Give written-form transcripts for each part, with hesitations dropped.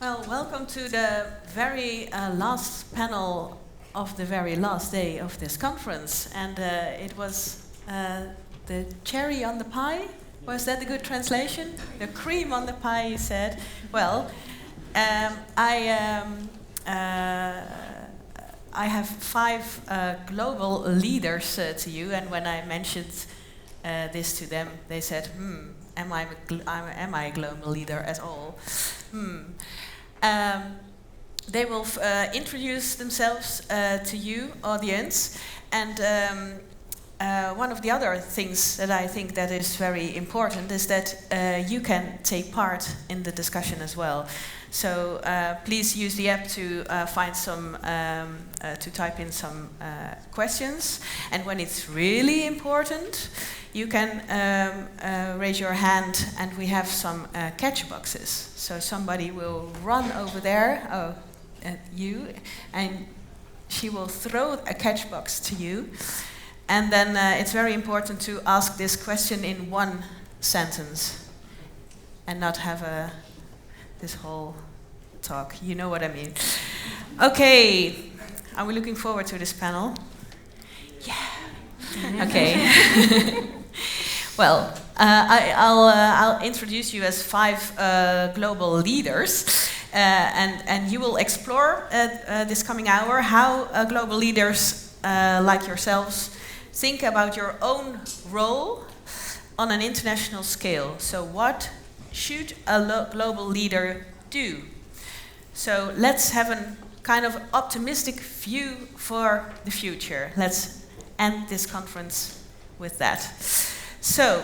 Well, welcome to the very last panel of the very last day of this conference. And it was the cherry on the pie. Was that a good translation? The cream on the pie, you said. Well, I have 5 global leaders to you, and when I mentioned this to them, they said, am I a global leader at all? They will introduce themselves to you, audience, and one of the other things that I think that is very important is that you can take part in the discussion as well. So please use the app to find some, to type in some questions, and when it's really important, you can raise your hand, and we have some catch boxes. So somebody will run over there, at you, and she will throw a catch box to you. And then it's very important to ask this question in one sentence, and not have this whole talk. You know what I mean. Okay, are we looking forward to this panel? Yeah. Okay. Well, I'll introduce you as 5 global leaders, and you will explore this coming hour how global leaders like yourselves think about your own role on an international scale. So what should a global leader do? So let's have a kind of optimistic view for the future. Let's end this conference with that. So,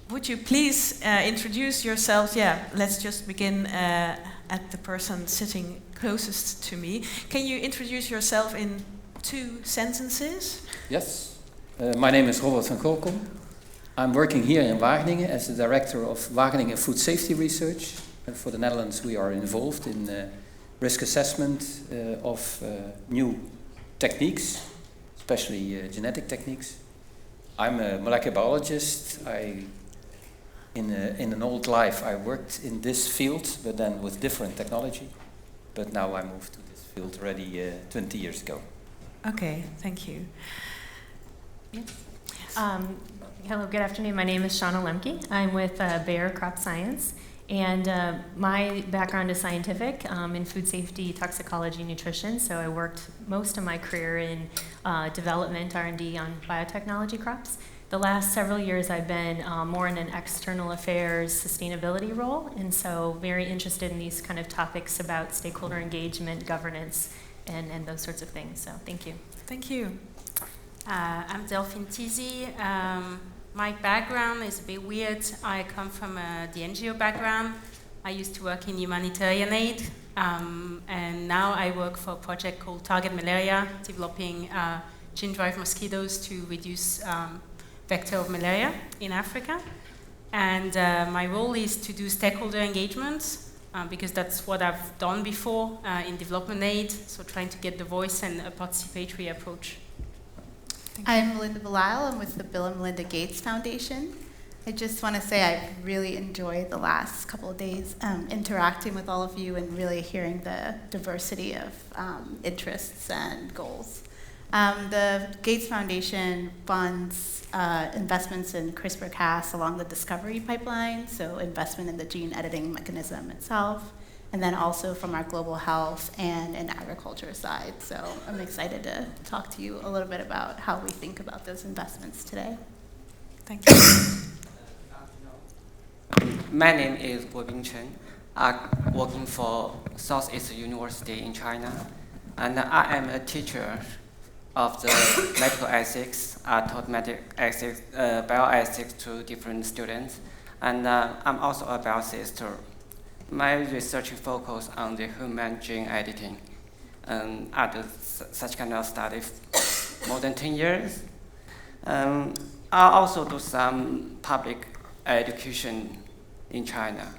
would you please introduce yourselves? Yeah, let's just begin at the person sitting closest to me. Can you introduce yourself in 2 sentences? Yes. My name is Robert van Gorcom. I'm working here in Wageningen as the director of Wageningen Food Safety Research. And for the Netherlands, we are involved in risk assessment of new techniques, especially genetic techniques. I'm a molecular biologist. In an old life, I worked in this field, but then with different technology. But now I moved to this field already 20 years ago. Okay, thank you. Yes. Hello, good afternoon. My name is Shawna Lemke. I'm with Bayer CropScience, and my background is scientific in food safety, toxicology, nutrition. So I worked most of my career in development, R&D on biotechnology crops. The last several years I've been more in an external affairs sustainability role, and so very interested in these kind of topics about stakeholder engagement, governance, and those sorts of things. So thank you. Thank you. I'm Delphine Thizy. My background is a bit weird. I come from the NGO background. I used to work in humanitarian aid, and now I work for a project called Target Malaria, developing gene-derived mosquitoes to reduce vector of malaria in Africa. And my role is to do stakeholder engagement, because that's what I've done before in development aid, so trying to get the voice and a participatory approach. I'm Melinda Belisle. I'm with the Bill and Melinda Gates Foundation. I just want to say I've really enjoyed the last couple of days interacting with all of you and really hearing the diversity of interests and goals. The Gates Foundation funds investments in CRISPR-Cas along the discovery pipeline, so investment in the gene editing mechanism itself, and then also from our global health and agriculture side. So I'm excited to talk to you a little bit about how we think about those investments today. Thank you. My name is Guobin Cheng. I'm working for Southeast University in China, and I am a teacher of the medical ethics. I taught medical ethics, bioethics to different students, and I'm also a bioethicist. My research focuses on the human gene editing, and I do such kind of study more than 10 years. I also do some public education in China.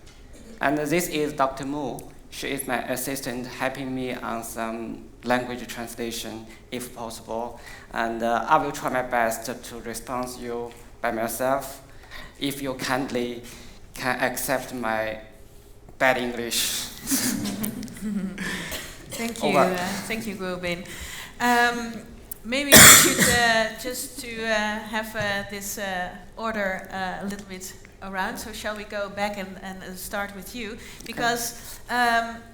And this is Dr. Mu. She is my assistant, helping me on some language translation, if possible. And I will try my best to respond to you by myself, if you kindly can accept my bad English. Thank you, thank you, Guobin. Maybe we should just to have this order a little bit around. So shall we go back and start with you? Because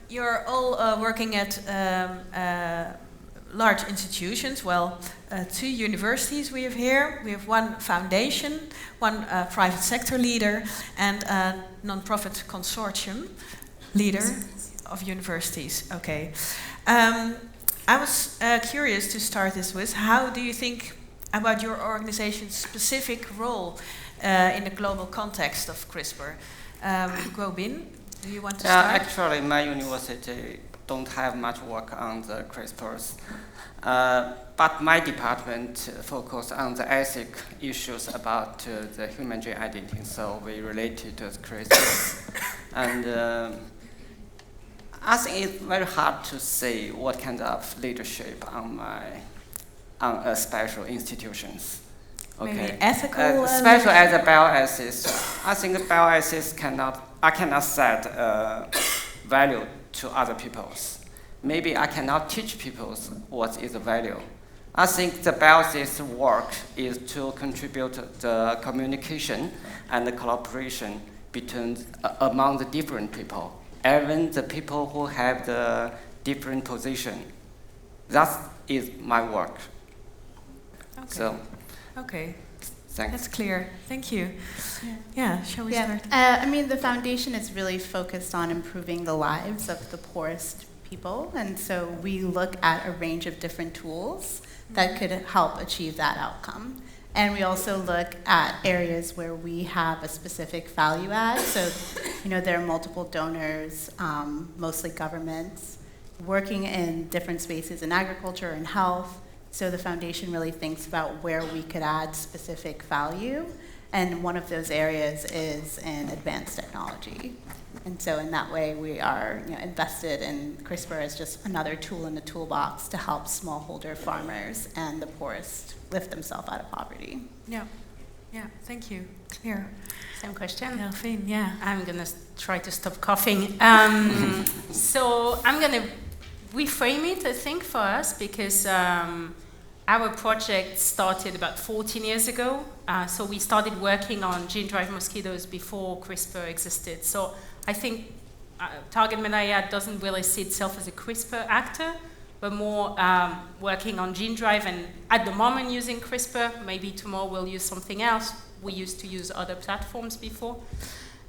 you're all working at large institutions. Well, 2 universities we have here. We have one foundation, one private sector leader, and a non-profit consortium leader of universities. Okay. I was curious to start this with, how do you think about your organization's specific role in the global context of CRISPR? Guobin, do you want to start? Actually, my university don't have much work on the CRISPRs, but my department focus on the ethic issues about the human gene editing, so we related to the CRISPRs. And I think it's very hard to say what kind of leadership on special institutions. Okay. Maybe ethical. Special as a bioethics, I think bioethics I cannot set value to other people's. Maybe I cannot teach people what is the value. I think the bioethics work is to contribute the communication and the collaboration among the different people. Even the people who have the different position. That is my work. Okay. So, okay. Thanks. That's clear. Thank you. Yeah, shall we start? I mean, the foundation is really focused on improving the lives of the poorest people, and so we look at a range of different tools that could help achieve that outcome. And we also look at areas where we have a specific value add. So, there are multiple donors, mostly governments, working in different spaces in agriculture and health. So the foundation really thinks about where we could add specific value. And one of those areas is in advanced technology. And so in that way, we are invested in CRISPR as just another tool in the toolbox to help smallholder farmers and the poorest lift themselves out of poverty. Yeah, thank you. Clear. Same question. Delphine, yeah. I'm going to try to stop coughing. So I'm going to reframe it, I think, for us, because our project started about 14 years ago. So we started working on gene-drive mosquitoes before CRISPR existed. So I think target malaria doesn't really see itself as a CRISPR actor, but more working on gene drive, and at the moment using CRISPR. Maybe tomorrow we'll use something else. We used to use other platforms before.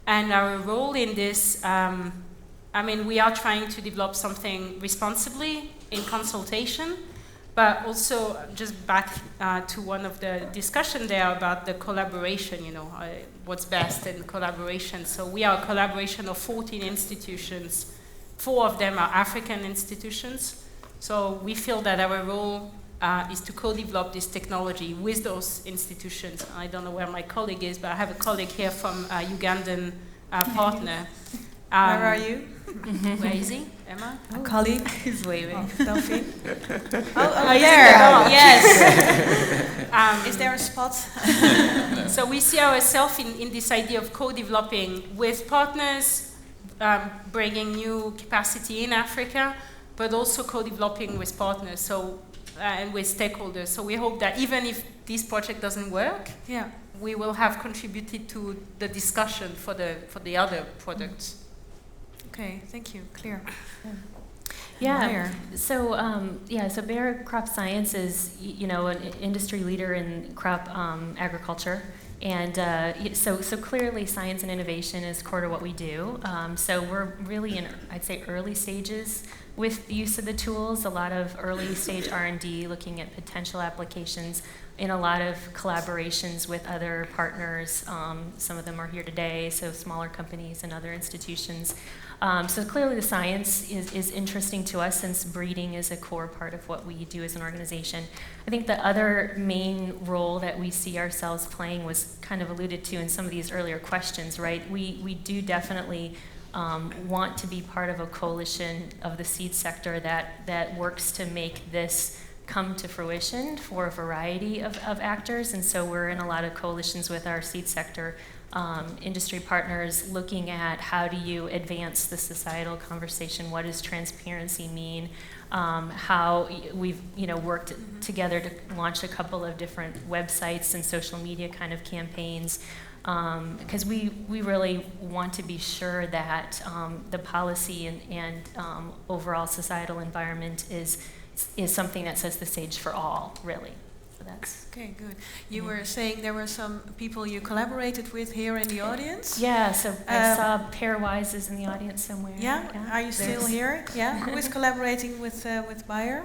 And our role in this, we are trying to develop something responsibly in consultation, but also just back to one of the discussion there about the collaboration, what's best in collaboration. So we are a collaboration of 14 institutions. 4 of them are African institutions. So we feel that our role is to co-develop this technology with those institutions. I don't know where my colleague is, but I have a colleague here from a Ugandan partner. Where are you? Where is he? Emma? A colleague is waving. Delphine? Oh, there. Yes. Is there a spot? So we see ourselves in this idea of co-developing with partners, bringing new capacity in Africa, but also co-developing with partners and with stakeholders. So we hope that even if this project doesn't work, we will have contributed to the discussion for the other products. Okay, thank you. Clear. Yeah. So Bayer CropScience is an industry leader in crop agriculture. And so clearly science and innovation is core to what we do. So we're really in, I'd say, early stages with the use of the tools, a lot of early stage R&D, looking at potential applications in a lot of collaborations with other partners. Some of them are here today, so smaller companies and other institutions. So clearly the science is interesting to us, since breeding is a core part of what we do as an organization. I think the other main role that we see ourselves playing was kind of alluded to in some of these earlier questions, right? We do definitely want to be part of a coalition of the seed sector that works to make this come to fruition for a variety of actors. And so we're in a lot of coalitions with our seed sector industry partners looking at how do you advance the societal conversation, what does transparency mean, how we've worked together to launch a couple of different websites and social media kind of campaigns, because we really want to be sure that the policy and overall societal environment is something that sets the stage for all, really. So that's okay. Good. You were saying there were some people you collaborated with here in the audience. Yeah. So I saw Pairwise is in the audience somewhere. Yeah. Are you still here? Yeah. Who is collaborating with Bayer?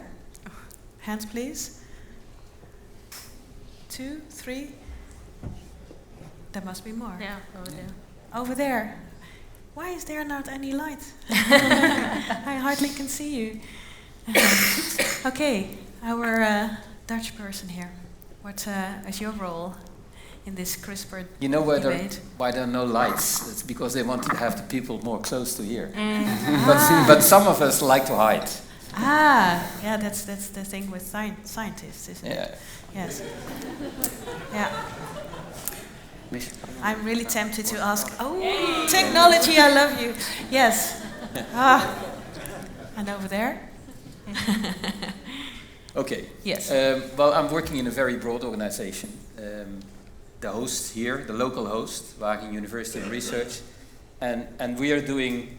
Hands, please. 2, 3. There must be more. Yeah, over there. Over there. Why is there not any light? I hardly can see you. Okay, our Dutch person here. What is your role in this CRISPR You know debate? why there are no lights? It's because they wanted to have the people more close to here. But some of us like to hide. Yeah, that's the thing with scientists, isn't it? Yes. Yeah. I'm really tempted to ask, technology, I love you. Yes. And over there? Okay. Yes. Well, I'm working in a very broad organization. The host here, the local host, Wageningen University and Research, and we are doing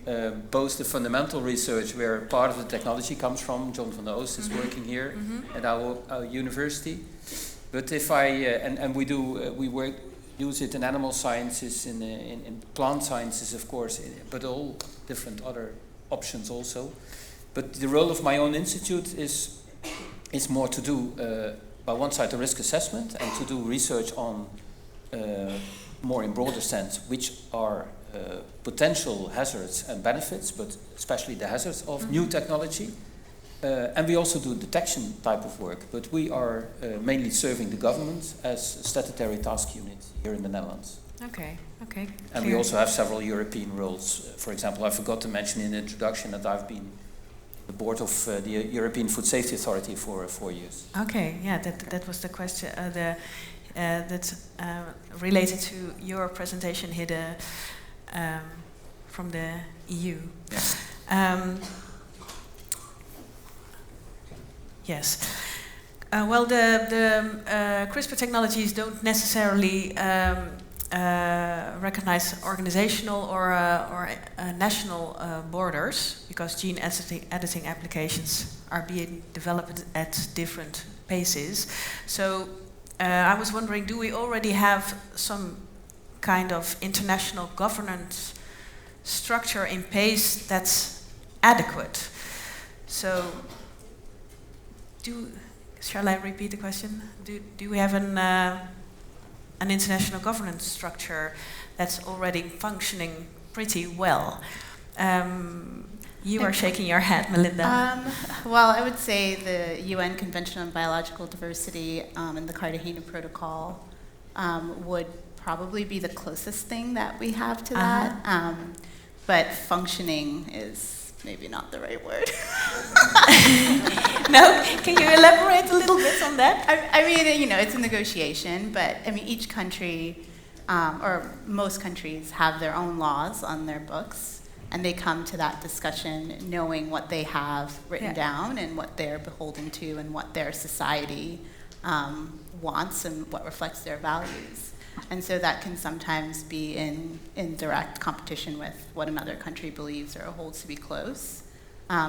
both the fundamental research where part of the technology comes from. John van der Oost is working here at our university. But if we use it in animal sciences, in plant sciences, of course, but all different other options also. But the role of my own institute is more to do, by one side, the risk assessment and to do research on, more in broader sense, which are potential hazards and benefits, but especially the hazards of new technology. And we also do detection type of work, but we are mainly serving the government as a statutory task unit here in the Netherlands. Okay. And we also have several European roles. For example, I forgot to mention in the introduction that I've been the board of the European Food Safety Authority for 4 years. Okay, yeah, that was the question that's related to your presentation here from the EU. Yeah. Yes. Well, the CRISPR technologies don't necessarily recognize organizational or national borders, because gene editing applications are being developed at different paces. So I was wondering, do we already have some kind of international governance structure in place that's adequate? So shall I repeat the question? Do we have an international governance structure that's already functioning pretty well? You are shaking your head, Melinda. Well, I would say the UN Convention on Biological Diversity and the Cartagena Protocol would probably be the closest thing that we have to that. But functioning is maybe not the right word. No? Can you elaborate a little bit on that? I mean, it's a negotiation, but I mean, each country, or most countries, have their own laws on their books, and they come to that discussion knowing what they have written down and what they're beholden to and what their society wants and what reflects their values. And so that can sometimes be in direct competition with what another country believes or holds to be close.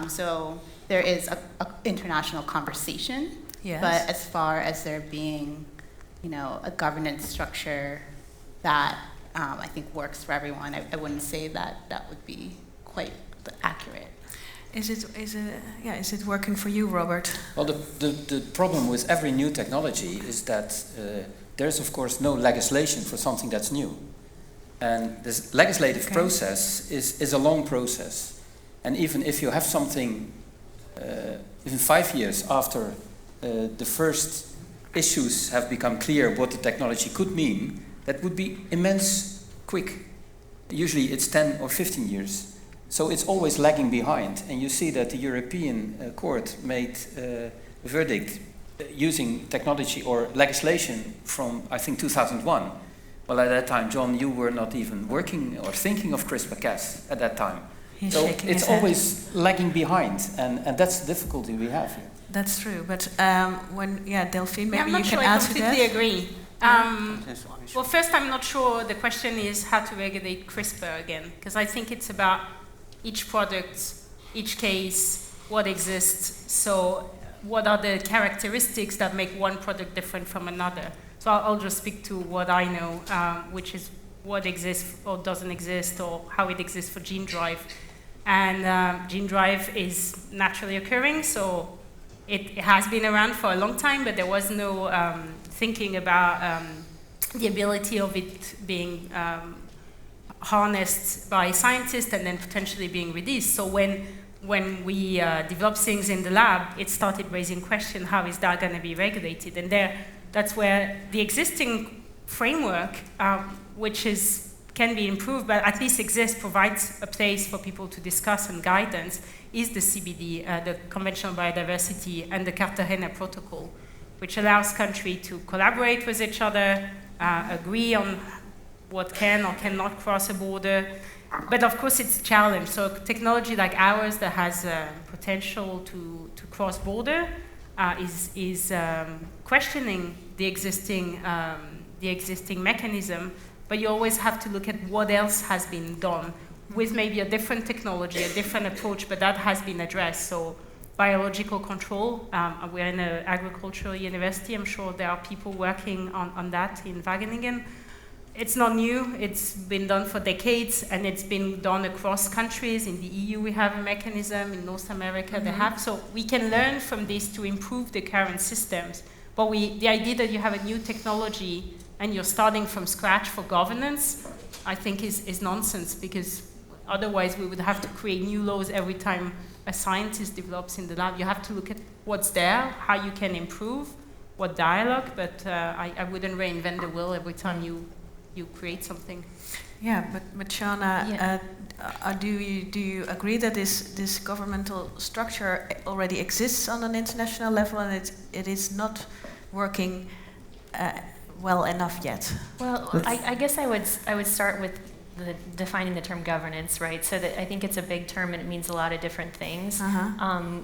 So there is a international conversation, but as far as there being, a governance structure that I think works for everyone, I wouldn't say that would be quite accurate. Is it working for you, Robert? Well, the problem with every new technology is that there's of course no legislation for something that's new. And this legislative process is a long process. And even if you have something, even 5 years after the first issues have become clear what the technology could mean, that would be immense quick. Usually it's 10 or 15 years. So it's always lagging behind. And you see that the European Court made a verdict using technology or legislation from, I think, 2001. Well, at that time, John, you were not even working or thinking of CRISPR-Cas at that time. He's so shaking it's his head. always lagging behind, and that's the difficulty we have here. That's true, but Delphine, maybe I'm you not can sure I answer completely that. agree. Well, first, I'm not sure the question is how to regulate CRISPR again, because I think it's about each product, each case, what exists. So what are the characteristics that make one product different from another? So I'll just speak to what I know, which is what exists or doesn't exist, or how it exists for gene drive. And gene drive is naturally occurring, so it has been around for a long time, but there was no thinking about the ability of it being harnessed by scientists and then potentially being released. So when we developed things in the lab, it started raising question, how is that going to be regulated? And that's where the existing framework, which can be improved, but at least exists, provides a place for people to discuss and guidance, is the CBD, the Convention on Biodiversity, and the Cartagena Protocol, which allows countries to collaborate with each other, agree on what can or cannot cross a border. But of course it's a challenge. So technology like ours that has potential to cross border is questioning the existing mechanism, but you always have to look at what else has been done with maybe a different technology, a different approach, but that has been addressed. So biological control, we're in an agricultural university. I'm sure there are people working on that in Wageningen. It's not new, it's been done for decades, and it's been done across countries. In the EU we have a mechanism, in North America they have. So we can learn from this to improve the current systems. But the idea that you have a new technology and you're starting from scratch for governance, I think is nonsense, because otherwise we would have to create new laws every time a scientist develops in the lab. You have to look at what's there, how you can improve, what dialogue, but I wouldn't reinvent the wheel every time you create something. Yeah, but Shawna, do you agree that this governmental structure already exists on an international level, and it is not working well enough yet? Well, I guess I would start with defining the term governance, right? So that I think it's a big term and it means a lot of different things.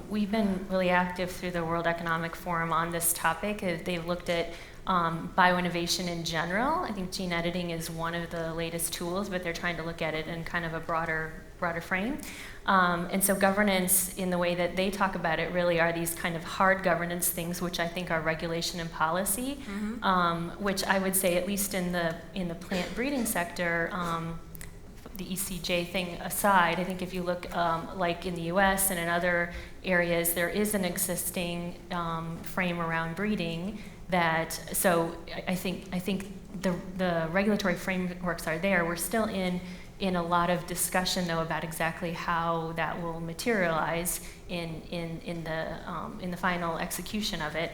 We've been really active through the World Economic Forum on this topic. They've looked at bioinnovation in general. I think gene editing is one of the latest tools, but they're trying to look at it in kind of a broader frame. And so governance, in the way that they talk about it, really are these kind of hard governance things, which I think are regulation and policy, which I would say, at least in the plant breeding sector, the ECJ thing aside, I think if you look like in the US and in other areas, there is an existing frame around breeding that, so I think the regulatory frameworks are there. We're still in a lot of discussion, though, about exactly how that will materialize in the final execution of it.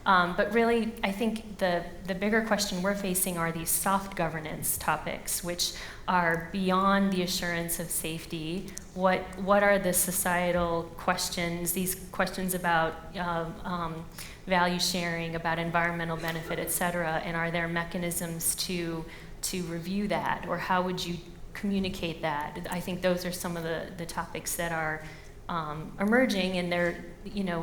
But really, I think the bigger question we're facing are these soft governance topics, which are beyond the assurance of safety. What are the societal questions? These questions about value sharing, about environmental benefit, et cetera, and are there mechanisms to review that, or how would you communicate that? I think those are some of the topics that are emerging, and they're,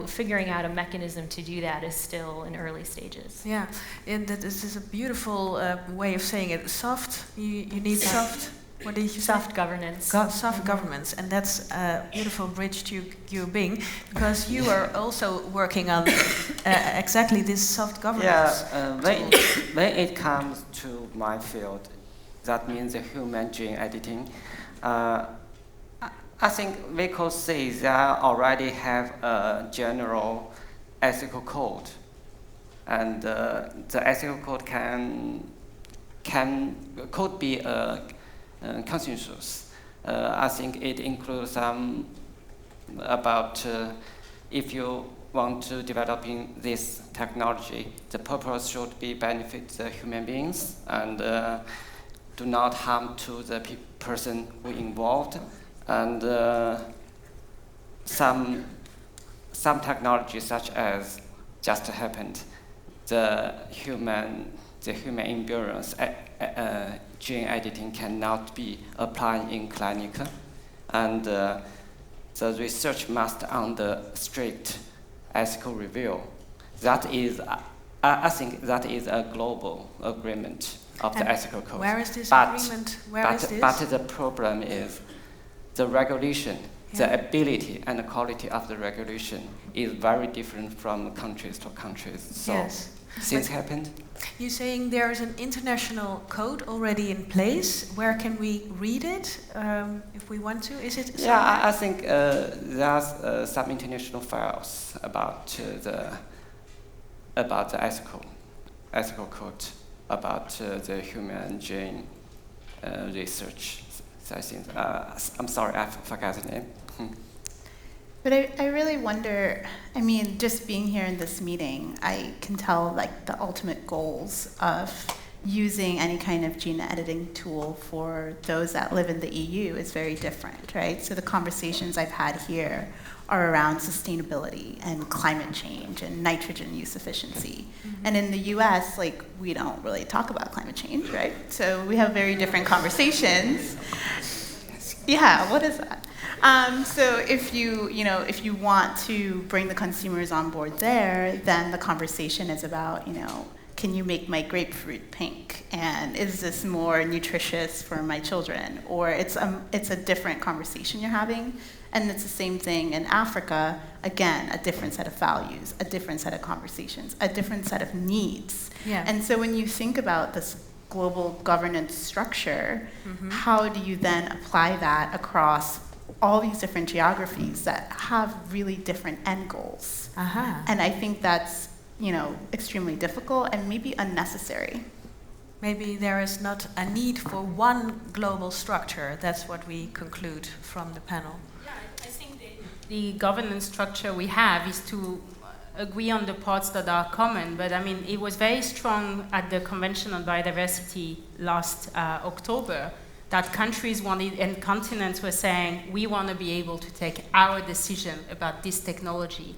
figuring out a mechanism to do that is still in early stages. Yeah, and this is a beautiful way of saying it. Soft, you need soft. What did you say? Soft governance. Soft governance, and that's a beautiful bridge to Guobin, because you are also working on exactly this soft governance. Yeah, when it comes to my field, that means the human gene editing. I think we could say that already have a general ethical code, and the ethical code could be a consensus. I think it includes some about if you want to developing this technology, the purpose should be benefit the human beings and do not harm to the person who involved, and some technology such as just happened, the human endurance gene editing cannot be applied in clinic, and the research must under strict ethical review. That is, I think that is a global agreement of the ethical code. Where is this agreement? But the problem is the regulation, the ability and the quality of the regulation is very different from countries to countries. So things happened. You're saying there is an international code already in place. Where can we read it if we want to? Is it? Yeah, I think there's some international files about the ethical code about the human gene research. So I think I'm sorry, I forgot the name. But I really wonder, I mean, just being here in this meeting, I can tell like the ultimate goals of using any kind of gene editing tool for those that live in the EU is very different, right? So the conversations I've had here are around sustainability and climate change and nitrogen use efficiency. Mm-hmm. And in the US, like, we don't really talk about climate change, right? So we have very different conversations. Yeah, what is that? So if you want to bring the consumers on board there, then the conversation is about, can you make my grapefruit pink? And is this more nutritious for my children? Or it's a different conversation you're having. And it's the same thing in Africa. Again, a different set of values, a different set of conversations, a different set of needs. Yeah. And so when you think about this global governance structure, how do you then apply that across all these different geographies that have really different end goals? And I think that's, extremely difficult and maybe unnecessary. Maybe there is not a need for one global structure. That's what we conclude from the panel. Yeah, I think the governance structure we have is to agree on the parts that are common, but I mean, it was very strong at the Convention on Biodiversity last October that countries wanted and continents were saying, we want to be able to take our decision about this technology,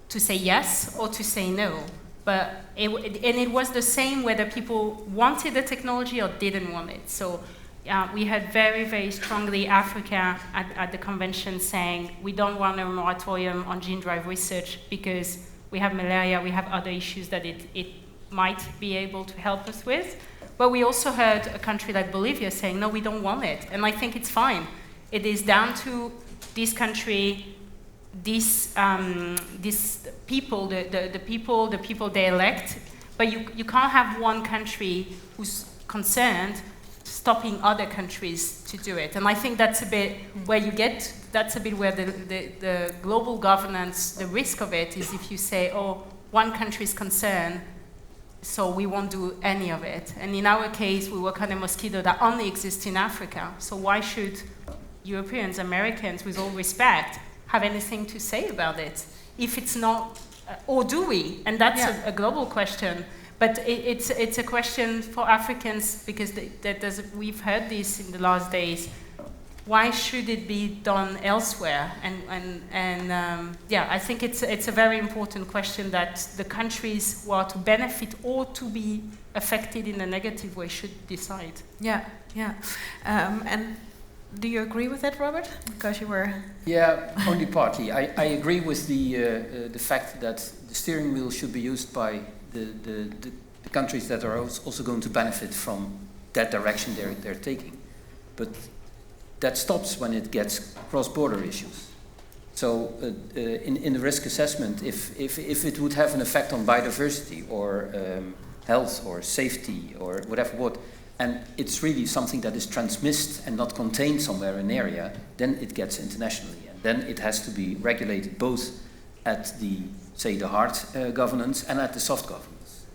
to say yes or to say no. But it was the same whether people wanted the technology or didn't want it. So we had very, very strongly Africa at the convention saying, we don't want a moratorium on gene-drive research because we have malaria, we have other issues that it might be able to help us with. But we also heard a country like Bolivia saying, no, we don't want it. And I think it's fine. It is down to this country, these people, the people they elect. But you can't have one country who's concerned stopping other countries to do it. And I think that's a bit where the global governance, the risk of it is if you say, oh, one country is concerned, so we won't do any of it. And in our case, we work on a mosquito that only exists in Africa. So why should Europeans, Americans, with all respect, have anything to say about it? If it's not, or do we? And that's a global question. But it's a question for Africans because we've heard this in the last days. Why should it be done elsewhere? I think it's a very important question that the countries who are to benefit or to be affected in a negative way should decide. Yeah. And do you agree with that, Robert? Because you were... Yeah, only partly. I agree with the fact that the steering wheel should be used by the countries that are also going to benefit from that direction they're taking. But that stops when it gets cross-border issues. So in the risk assessment, if it would have an effect on biodiversity or health or safety or whatever, and it's really something that is transmitted and not contained somewhere in an area, then it gets internationally. And then it has to be regulated both at the hard governance and at the soft governance.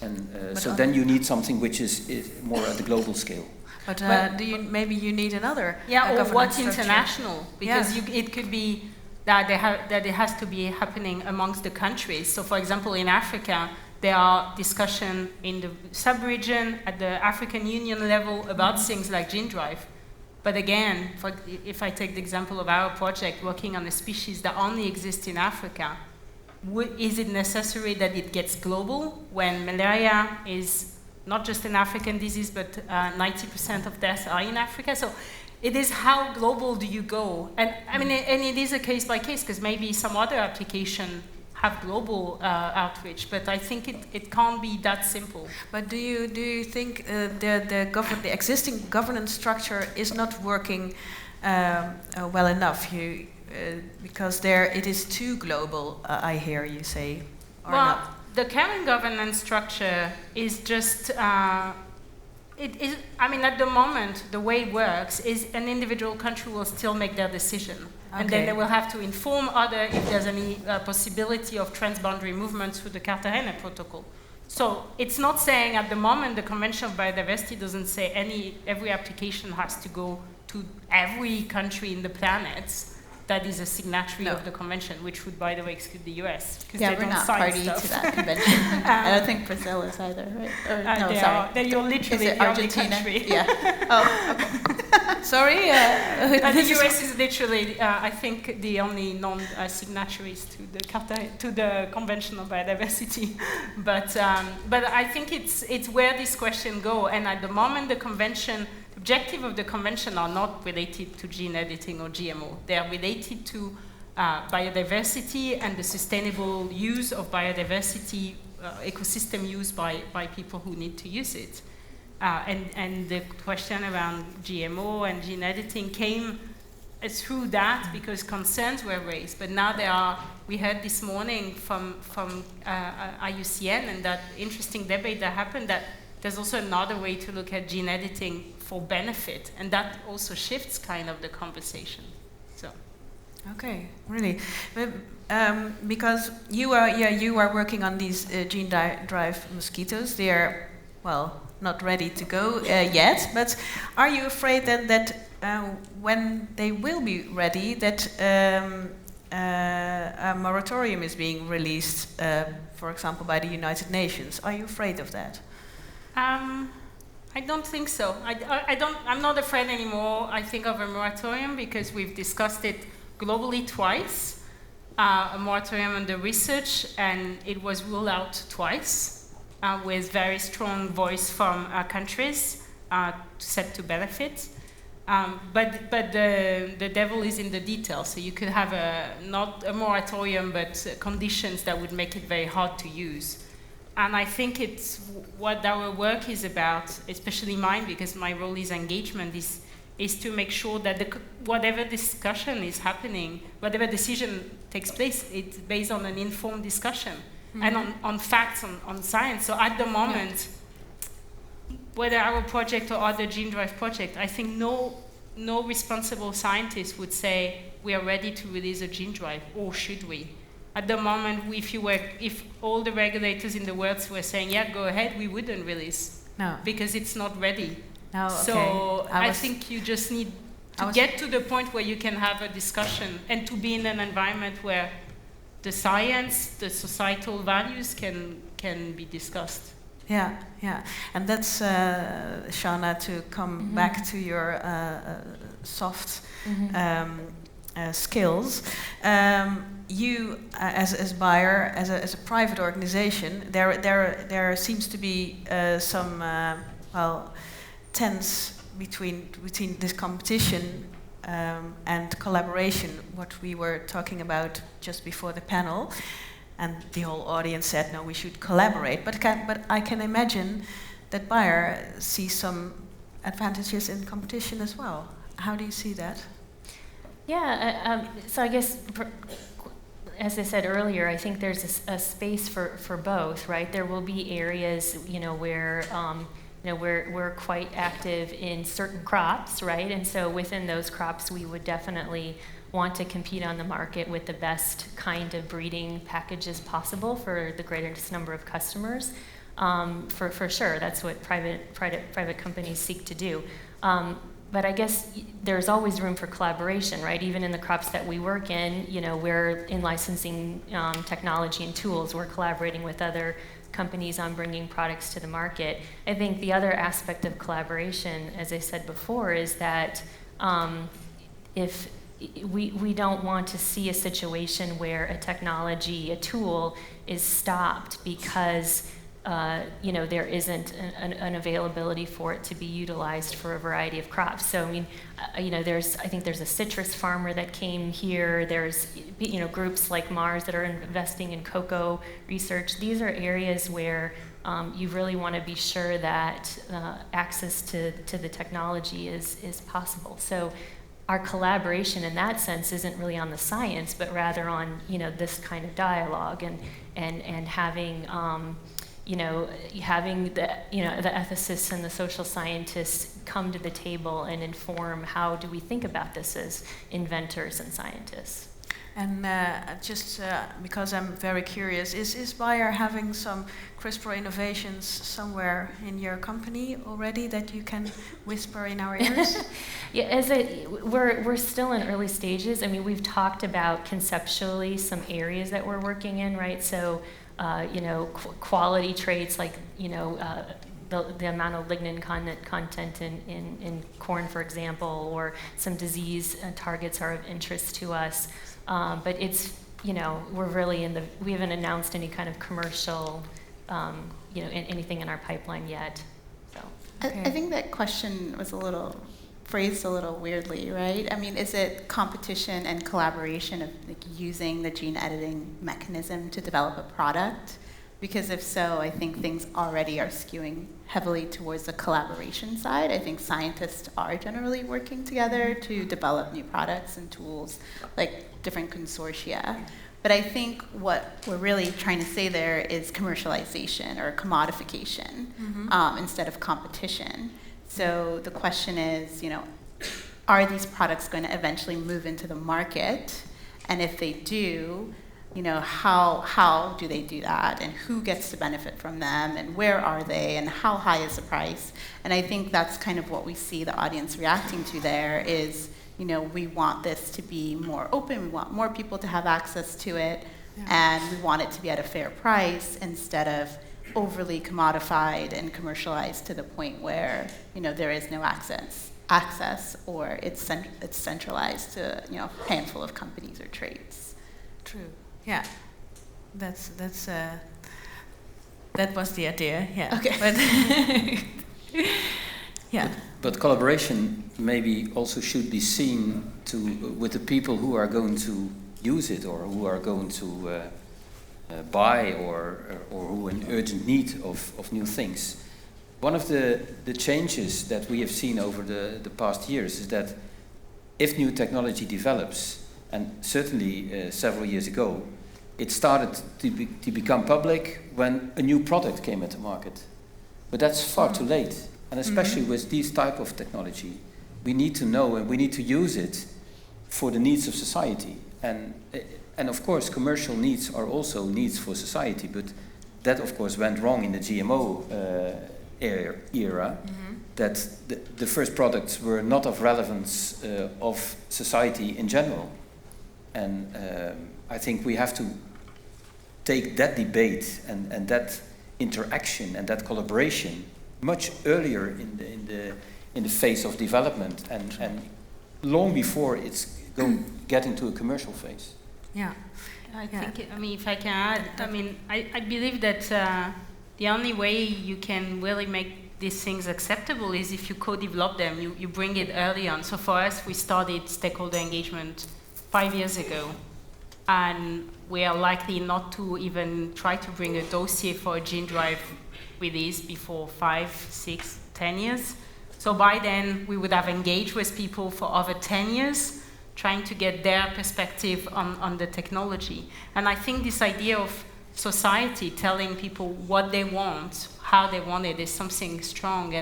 And so then you need something which is more at the global scale. But maybe you need another or what's international? Because it could be that it has to be happening amongst the countries. So for example, in Africa, there are discussions in the sub-region at the African Union level about things like gene drive. But again, if I take the example of our project working on a species that only exists in Africa, is it necessary that it gets global when malaria is not just an African disease, but 90% of deaths are in Africa. So it is how global do you go? And I mean, and it is a case by case, because maybe some other application have global outreach, but I think it can't be that simple. But do you think the existing governance structure is not working well enough? Because it is too global, I hear you say, or well, not? The current governance structure is just, I mean, at the moment, the way it works is an individual country will still make their decision. Okay. And then they will have to inform if there's any possibility of transboundary movement through the Cartagena Protocol. So it's not saying at the moment the Convention of Biodiversity doesn't say every application has to go to every country in the planet that is a signatory of the convention, which would, by the way, exclude the US. Yeah, we're not party to that convention. I don't think Brazil is either, right? Or, no, sorry. You're literally the Argentina? only country. Yeah. Oh, okay. Sorry? The US is literally, I think, the only non-signatories to the Convention on Biodiversity. But I think it's where this question go. And at the moment, the convention, objective of the convention are not related to gene editing or GMO. They are related to biodiversity and the sustainable use of biodiversity, ecosystem use by people who need to use it. And the question around GMO and gene editing came through that because concerns were raised. But now we heard this morning from IUCN and that interesting debate that happened that there's also another way to look at gene editing for benefit, and that also shifts kind of the conversation. So, okay, really, because you are working on these gene-derived mosquitoes. They are not ready to go yet. But are you afraid then that when they will be ready, that a moratorium is being released, for example, by the United Nations? Are you afraid of that? I don't think so. I'm not afraid anymore, I think, of a moratorium because we've discussed it globally twice, a moratorium on the research, and it was ruled out twice with very strong voice from countries set to benefit. But the devil is in the details. So you could have not a moratorium, but conditions that would make it very hard to use. And I think it's what our work is about, especially mine, because my role is engagement, is to make sure that whatever discussion is happening, whatever decision takes place, it's based on an informed discussion and on facts, on science. So at the moment, whether our project or other gene-derived project, I think no responsible scientist would say we are ready to release a gene drive, or should we? At the moment, if all the regulators in the world were saying, yeah, go ahead, we wouldn't release. No. Because it's not ready. No, okay. So I think you just need to get to the point where you can have a discussion and to be in an environment where the science, the societal values can be discussed. Yeah, yeah. And that's, Shawna, to come back to your soft skills. You, as Bayer, as a private organization, there seems to be some tense between this competition and collaboration. What we were talking about just before the panel, and the whole audience said, no, we should collaborate. But I can imagine that Bayer sees some advantages in competition as well. How do you see that? Yeah, so I guess, as I said earlier, I think there's a space for both, right? There will be areas, where we're quite active in certain crops, right? And so within those crops, we would definitely want to compete on the market with the best kind of breeding packages possible for the greatest number of customers. For sure, that's what private companies seek to do. But I guess there's always room for collaboration, right? Even in the crops that we work in, we're in licensing technology and tools. We're collaborating with other companies on bringing products to the market. I think the other aspect of collaboration, as I said before, is that if we don't want to see a situation where a technology, a tool, is stopped because there isn't an availability for it to be utilized for a variety of crops. So I mean, I think there's a citrus farmer that came here. There's groups like Mars that are investing in cocoa research. These are areas where you really want to be sure that access to the technology is possible. So our collaboration in that sense isn't really on the science, but rather on this kind of dialogue and having having the ethicists and the social scientists come to the table and inform how do we think about this as inventors and scientists. And just because I'm very curious, is Bayer having some CRISPR innovations somewhere in your company already that you can whisper in our ears? Yeah, we're still in early stages. I mean, we've talked about conceptually some areas that we're working in, right? So, quality traits like the amount of lignin content in corn, for example, or some disease targets are of interest to us. But it's, we're really we haven't announced any kind of commercial, anything in our pipeline yet. So. Okay. I think that question was phrased a little weirdly, right? I mean, is it competition and collaboration of using the gene editing mechanism to develop a product? Because if so, I think things already are skewing heavily towards the collaboration side. I think scientists are generally working together to develop new products and tools, like different consortia. But I think what we're really trying to say there is commercialization or commodification instead of competition. So the question is, are these products going to eventually move into the market? And if they do, how do they do that, and who gets to benefit from them, and where are they, and how high is the price? And I think that's kind of what we see the audience reacting to there is, we want this to be more open, we want more people to have access to it, and we want it to be at a fair price instead of overly commodified and commercialized to the point where, there is no access or it's centralized to, a handful of companies or traits. True. Yeah, that was the idea. Yeah. Okay. But yeah. But collaboration maybe also should be seen with the people who are going to use it or who are going to buy or who are in urgent need of new things. One of the changes that we have seen over the past years is that if new technology develops, and certainly several years ago, it started to become public when a new product came at the market. But that's far too late. And especially with this type of technology, we need to know and we need to use it for the needs of society. And of course, commercial needs are also needs for society. But that, of course, went wrong in the GMO era, that the first products were not of relevance of society in general. And I think we have to take that debate and that interaction and that collaboration much earlier in the phase of development and long before it's getting to a commercial phase. Yeah. I think, if I can add, I believe that the only way you can really make these things acceptable is if you co-develop them, you bring it early on. So for us, we started stakeholder engagement 5 years ago, and we are likely not to even try to bring a dossier for a gene drive release before 5, 6, 10 years. So by then, we would have engaged with people for over 10 years, trying to get their perspective on the technology. And I think this idea of society telling people what they want, how they want it, is something strong.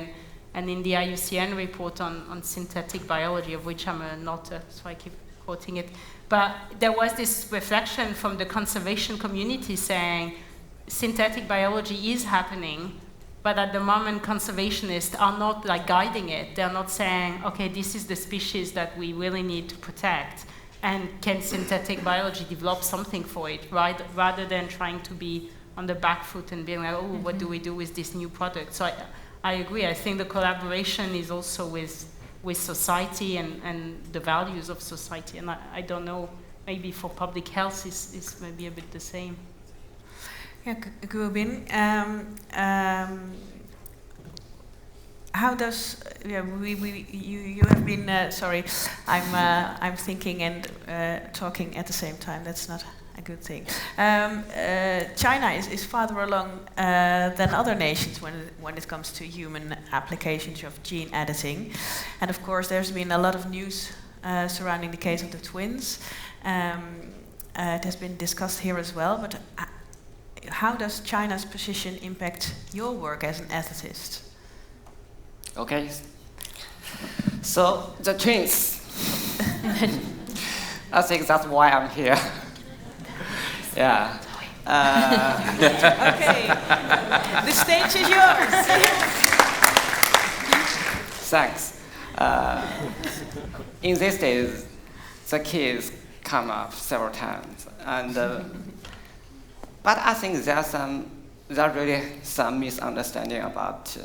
And in the IUCN report on synthetic biology, of which I'm an author, so I keep quoting it, but there was this reflection from the conservation community saying synthetic biology is happening, but at the moment conservationists are not guiding it. They're not saying, okay, this is the species that we really need to protect, and can synthetic biology develop something for it, right? Rather than trying to be on the back foot and being like, oh, what do we do with this new product? So I agree. I think the collaboration is also with society and the values of society. And I don't know, maybe for public health is maybe a bit the same. Yeah, Guobin. How does you have been sorry, I'm thinking and talking at the same time. That's not a good thing. China is farther along than other nations when it comes to human applications of gene editing, and of course there's been a lot of news surrounding the case of the twins. It has been discussed here as well, but how does China's position impact your work as an ethicist? Okay. So the twins. I think that's why I'm here. Yeah. Okay. The stage is yours. Thanks. In these days, the kids come up several times, and but I think there's really some misunderstanding about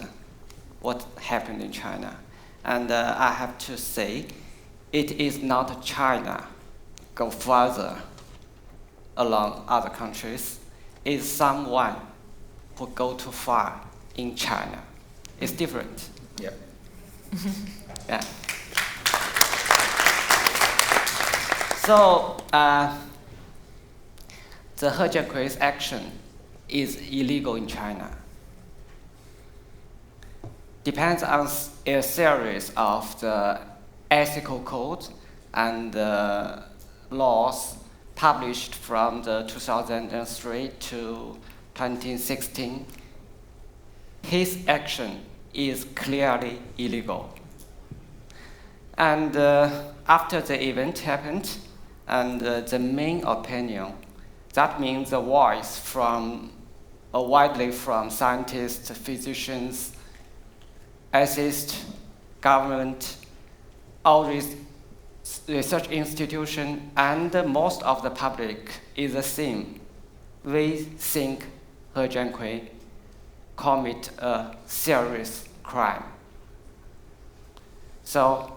what happened in China, and I have to say, it is not China go further along other countries. It's someone who go too far in China. It's different. Yeah. Yeah. So the He Jiankui's action is illegal in China. Depends on a series of the ethical code and laws published from the 2003 to 2016. His action is clearly illegal. And after the event happened, and the main opinion, that means the voice from widely from scientists, physicians, ethicists, government, all research institutions, and most of the public is the same. We think He Jiankui commit a serious crime. So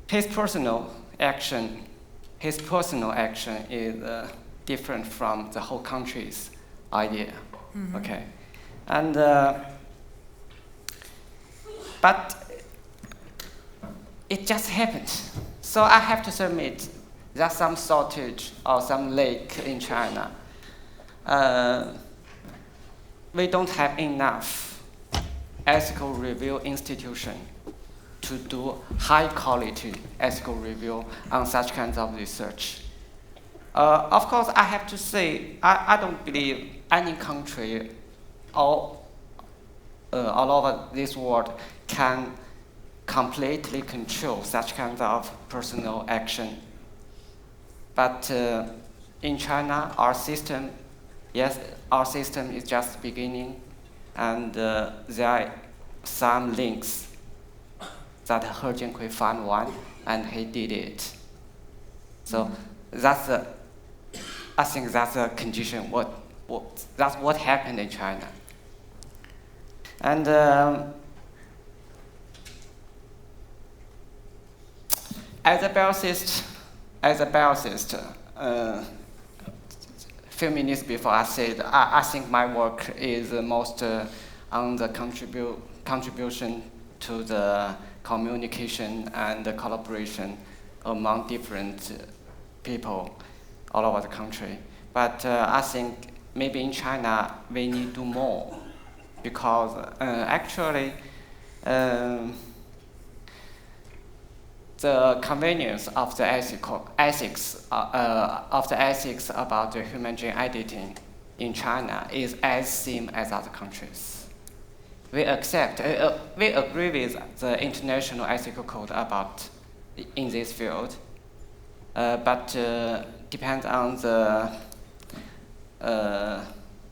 his personal action is different from the whole country's idea. Mm-hmm. Okay, and but it just happened. So I have to submit there's some shortage or some lack in China. We don't have enough ethical review institution to do high quality ethical review on such kinds of research. Of course, I have to say, I don't believe any country all over this world can completely control such kinds of personal action. But in China, our system is just beginning, and there are some links that He Jiankui found one, and he did it. So I think that's a condition. That's what happened in China. And as a bioethicist, a few minutes before I said, I think my work is most on the contribution to the communication and the collaboration among different people all over the country. But I think maybe in China we need to do more, because actually the convenience of the ethics about the human gene editing in China is as same as other countries. We agree with the international ethical code about in this field, but depends on the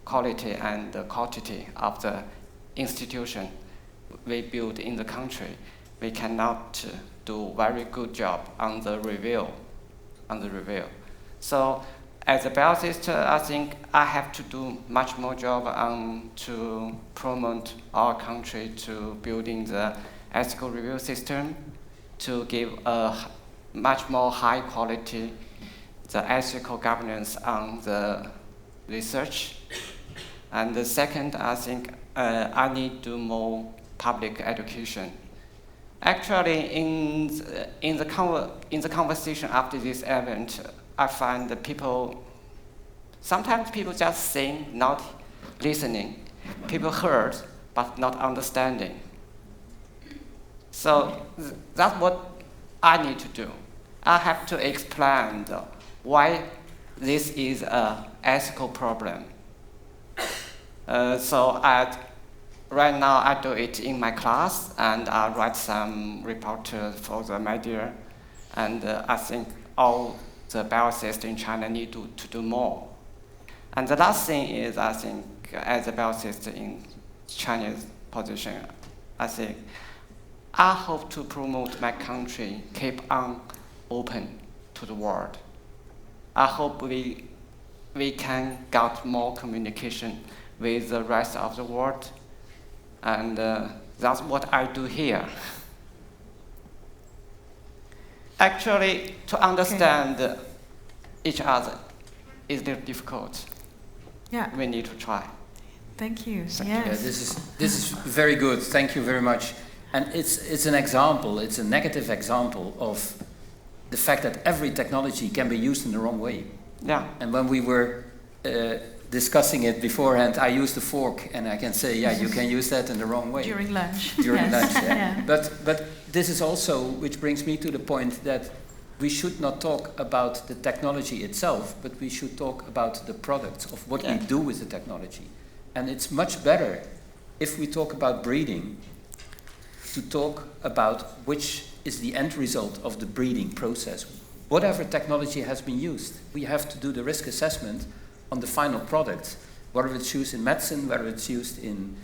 quality and the quantity of the institution we build in the country. We cannot do very good job on the review. So as a bioethicist, I think I have to do much more job to promote our country to building the ethical review system, to give a much more high quality the ethical governance on the research, And the second, I think I need to do more public education. Actually, in the conversation after this event, I find that sometimes people just sing, not listening. People heard, but not understanding. So that's what I need to do. I have to explain why this is an ethical problem. Right now I do it in my class, and I write some report for the media, and I think all the biologists in China need to do more. And the last thing is, I think, as a biologist in Chinese position, I think I hope to promote my country, keep on open to the world. I hope we can get more communication with the rest of the world, and that's what I do here. Actually, to understand each other is difficult. Yeah. We need to try. Thank you. Yes. Yes. Yeah, this is very good. Thank you very much. And it's an example. It's a negative example of the fact that every technology can be used in the wrong way. Yeah. And when we were discussing it beforehand, I used a fork, and I can say, yeah, you can use that in the wrong way. During lunch. During Yes. lunch, yeah. Yeah. But this is also, which brings me to the point that we should not talk about the technology itself, but we should talk about the products of what we do with the technology. And it's much better if we talk about breeding to talk about which is the end result of the breeding process. Whatever technology has been used, we have to do the risk assessment on the final product, whether it's used in medicine, whether it's used in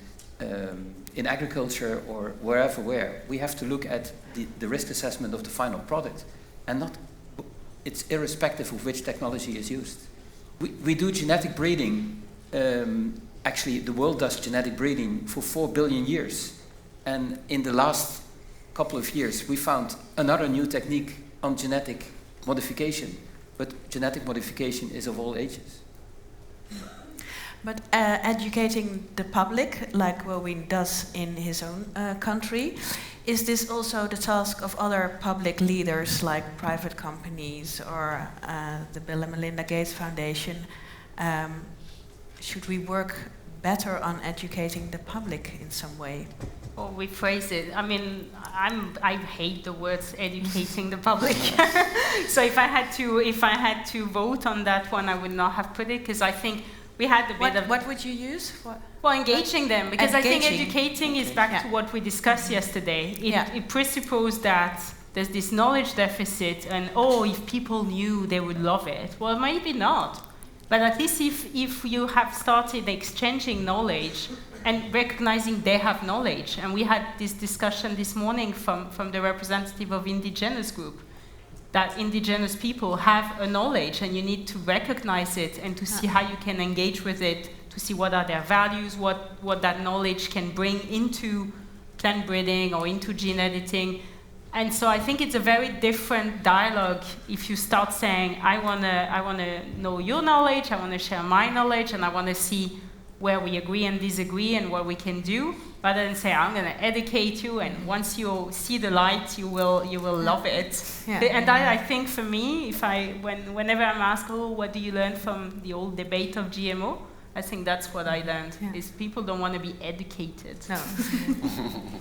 agriculture or where. We have to look at the risk assessment of the final product, and it's irrespective of which technology is used. We do genetic breeding, actually the world does genetic breeding for 4 billion years. And in the last couple of years, we found another new technique on genetic modification. But genetic modification is of all ages. But educating the public, like Guobin does in his own country, is this also the task of other public leaders, like private companies or the Bill and Melinda Gates Foundation? Should we work better on educating the public in some way? Or rephrase it. I mean, I hate the words educating the public. So if I had to vote on that one, I would not have put it, because I think we had a bit of. What would you use? Well, engaging them, because I think Engaging. educating is back to what we discussed yesterday. It presupposed that there's this knowledge deficit, and if people knew, they would love it. Well, maybe not. But at least if you have started exchanging knowledge and recognizing they have knowledge, and we had this discussion this morning from the representative of indigenous group, that indigenous people have a knowledge, and you need to recognize it and to see how you can engage with it, to see what are their values, what that knowledge can bring into plant breeding or into gene editing. And so I think it's a very different dialogue if you start saying, I wanna know your knowledge, I wanna share my knowledge, and I wanna see where we agree and disagree and what we can do, rather than say, I'm gonna educate you, and once you see the light, you will love it. Yeah. And I think for me, whenever I'm asked, what do you learn from the old debate of GMO? I think that's what I learned, is people don't want to be educated. No,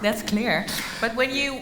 that's clear. But when you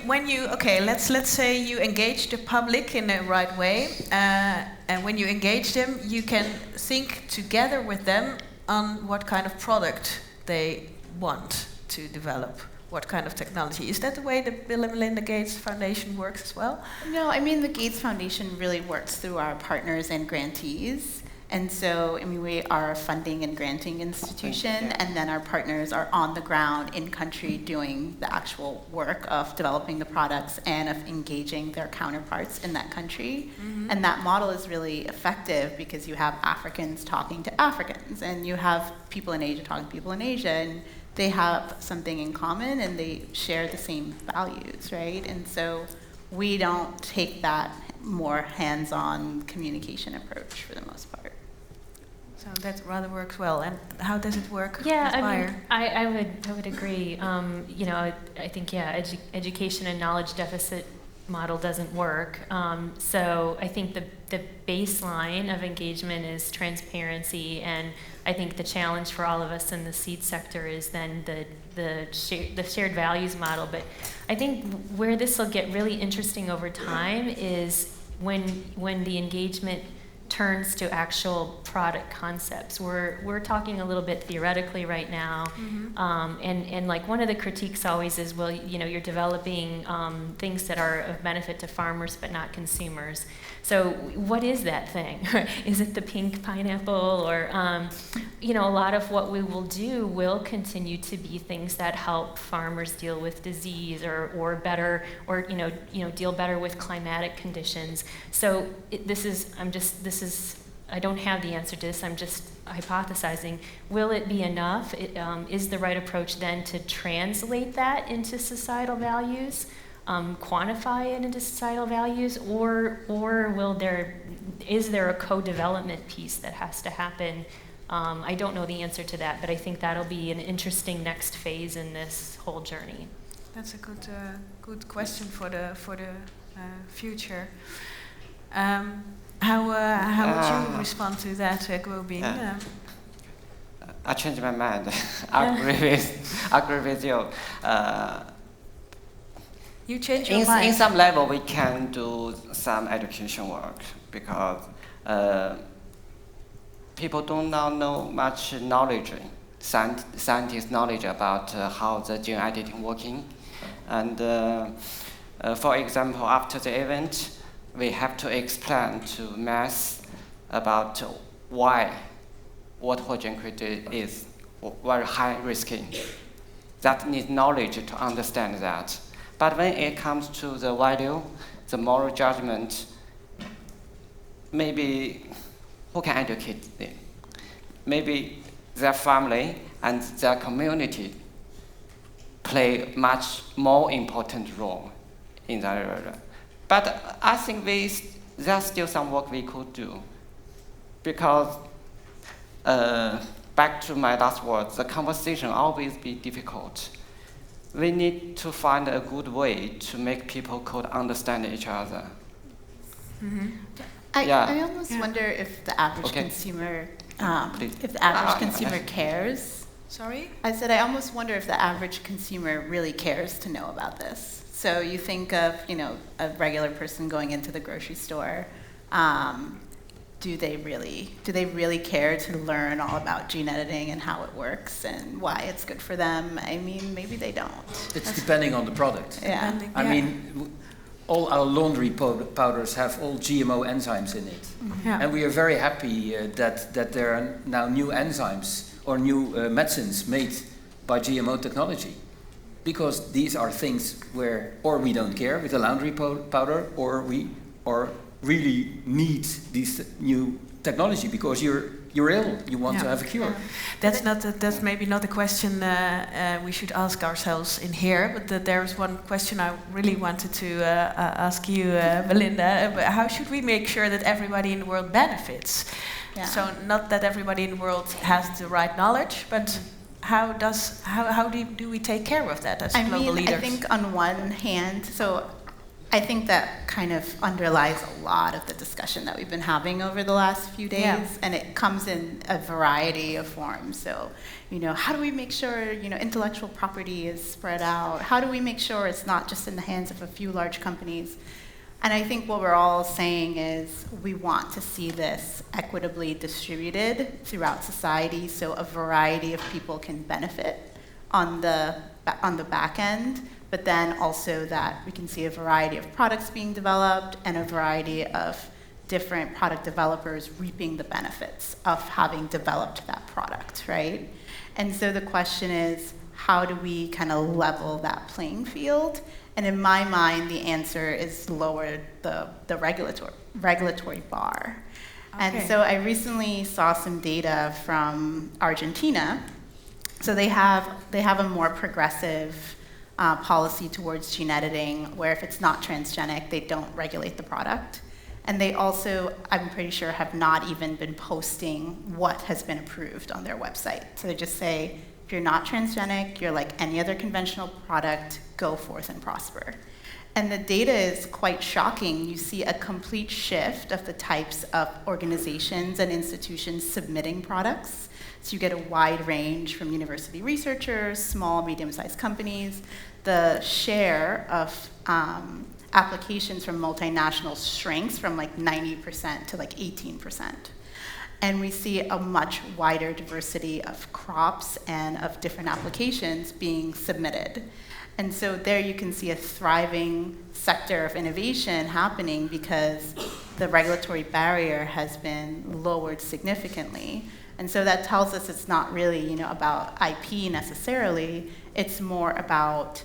let's say you engage the public in the right way, and when you engage them, you can think together with them on what kind of product they want to develop, what kind of technology. Is that the way the Bill and Melinda Gates Foundation works as well? No, I mean, the Gates Foundation really works through our partners and grantees. And so, I mean, we are a funding and granting institution, and then our partners are on the ground in country doing the actual work of developing the products and of engaging their counterparts in that country. Mm-hmm. And that model is really effective because you have Africans talking to Africans, and you have people in Asia talking to people in Asia, and they have something in common and they share the same values, right? And so we don't take that more hands-on communication approach for the most part. So that rather works well. And how does it work? Yeah, with I Bayer? mean, I would agree. You know, I think education and knowledge deficit model doesn't work. So I think the baseline of engagement is transparency, and I think the challenge for all of us in the seed sector is then the shared values model. But I think where this will get really interesting over time is when the engagement turns to actual product concepts. We're talking a little bit theoretically right now, and like one of the critiques always is, well, you know, you're developing things that are of benefit to farmers but not consumers. So what is that thing? Is it the pink pineapple, or you know, a lot of what we will do will continue to be things that help farmers deal with disease or better, or you know deal better with climatic conditions. So I don't have the answer to this. I'm just hypothesizing. Will it be enough? Is the right approach then to translate that into societal values, quantify it into societal values, or is there a co-development piece that has to happen? I don't know the answer to that, but I think that'll be an interesting next phase in this whole journey. That's a good question for the future. How would you respond to that, Guobin? I changed my mind. I agree with you. You change your mind. In some level, we can do some education work because people don't now know much knowledge, scientist knowledge about how the gene editing working. And for example, after the event, we have to explain to mass about why what whole gene editing is very high risky. That needs knowledge to understand that. But when it comes to the value, the moral judgment, maybe who can educate them? Maybe their family and their community play much more important role in that area. But I think there's still some work we could do, because back to my last words, the conversation always be difficult. We need to find a good way to make people could understand each other. Mm-hmm. I almost wonder if the average consumer, cares. Sorry? I said I almost wonder if the average consumer really cares to know about this. So you think of, you know, a regular person going into the grocery store. Do they really care to learn all about gene editing and how it works and why it's good for them? I mean, maybe they don't. It's depending on the product. Yeah. I mean, all our laundry powders have all GMO enzymes in it. Mm-hmm. Yeah. And we are very happy that there are now new enzymes or new medicines made by GMO technology. Because these are things where or we don't care with the laundry powder, or we really need this new technology because you're ill, you want to have a cure. That's maybe not a question we should ask ourselves in here, but there's one question I really wanted to ask you, Melinda. How should we make sure that everybody in the world benefits? Yeah. So not that everybody in the world has the right knowledge, but how do we take care of that as global leaders? I think on one hand, I think that kind of underlies a lot of the discussion that we've been having over the last few days, and it comes in a variety of forms. So, you know, how do we make sure, you know, intellectual property is spread out? How do we make sure it's not just in the hands of a few large companies? And I think what we're all saying is we want to see this equitably distributed throughout society so a variety of people can benefit on the back end, but then also that we can see a variety of products being developed and a variety of different product developers reaping the benefits of having developed that product, right? And so the question is, how do we kind of level that playing field? And in my mind, the answer is lower the regulatory bar. Okay. And so I recently saw some data from Argentina. So they have a more progressive policy towards gene editing, where if it's not transgenic, they don't regulate the product. And they also, I'm pretty sure, have not even been posting what has been approved on their website. So they just say, if you're not transgenic, you're like any other conventional product, go forth and prosper. And the data is quite shocking. You see a complete shift of the types of organizations and institutions submitting products. So you get a wide range from university researchers, small, medium-sized companies. The share of applications from multinationals shrinks from like 90% to like 18%. And we see a much wider diversity of crops and of different applications being submitted. And so there you can see a thriving sector of innovation happening because the regulatory barrier has been lowered significantly. And so that tells us it's not really, about IP necessarily. It's more about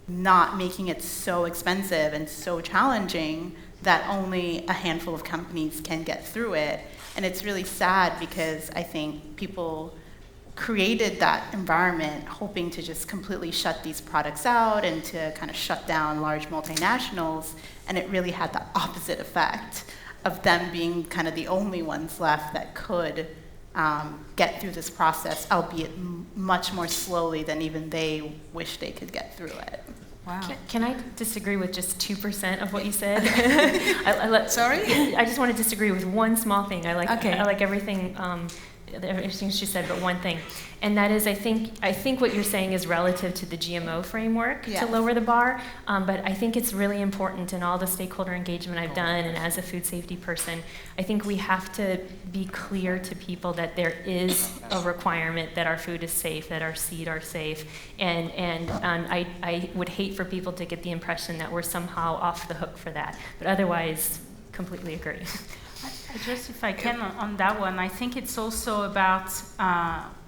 not making it so expensive and so challenging that only a handful of companies can get through it. And it's really sad because I think people created that environment hoping to just completely shut these products out and to kind of shut down large multinationals, and it really had the opposite effect of them being kind of the only ones left that could get through this process, albeit much more slowly than even they wish they could get through it. Wow. Can I disagree with just 2% of what you said? Sorry? I just want to disagree with one small thing. I like everything she said, but one thing, and that is I think what you're saying is relative to the GMO framework to lower the bar, but I think it's really important in all the stakeholder engagement I've done, and as a food safety person, I think we have to be clear to people that there is a requirement that our food is safe, that our seed are safe, and I would hate for people to get the impression that we're somehow off the hook for that, but otherwise, completely agree. Just if I can on that one, I think it's also about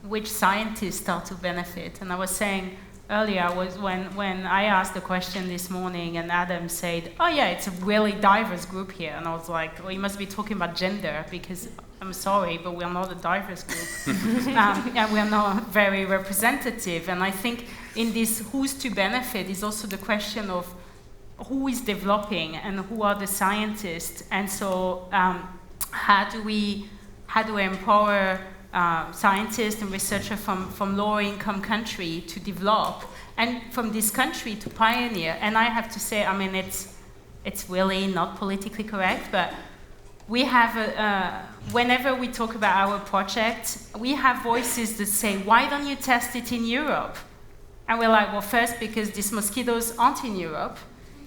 which scientists start to benefit. And I was saying earlier was when I asked the question this morning and Adam said, oh yeah, it's a really diverse group here. And I was like, well, you must be talking about gender because I'm sorry, but we're not a diverse group. And we're not very representative. And I think in this who's to benefit is also the question of who is developing and who are the scientists. And so how do we empower scientists and researchers from lower income country to develop, and from this country to pioneer? And I have to say, I mean, it's really not politically correct, but we have whenever we talk about our project, we have voices that say, why don't you test it in Europe? And we're like, well, first, because these mosquitoes aren't in Europe.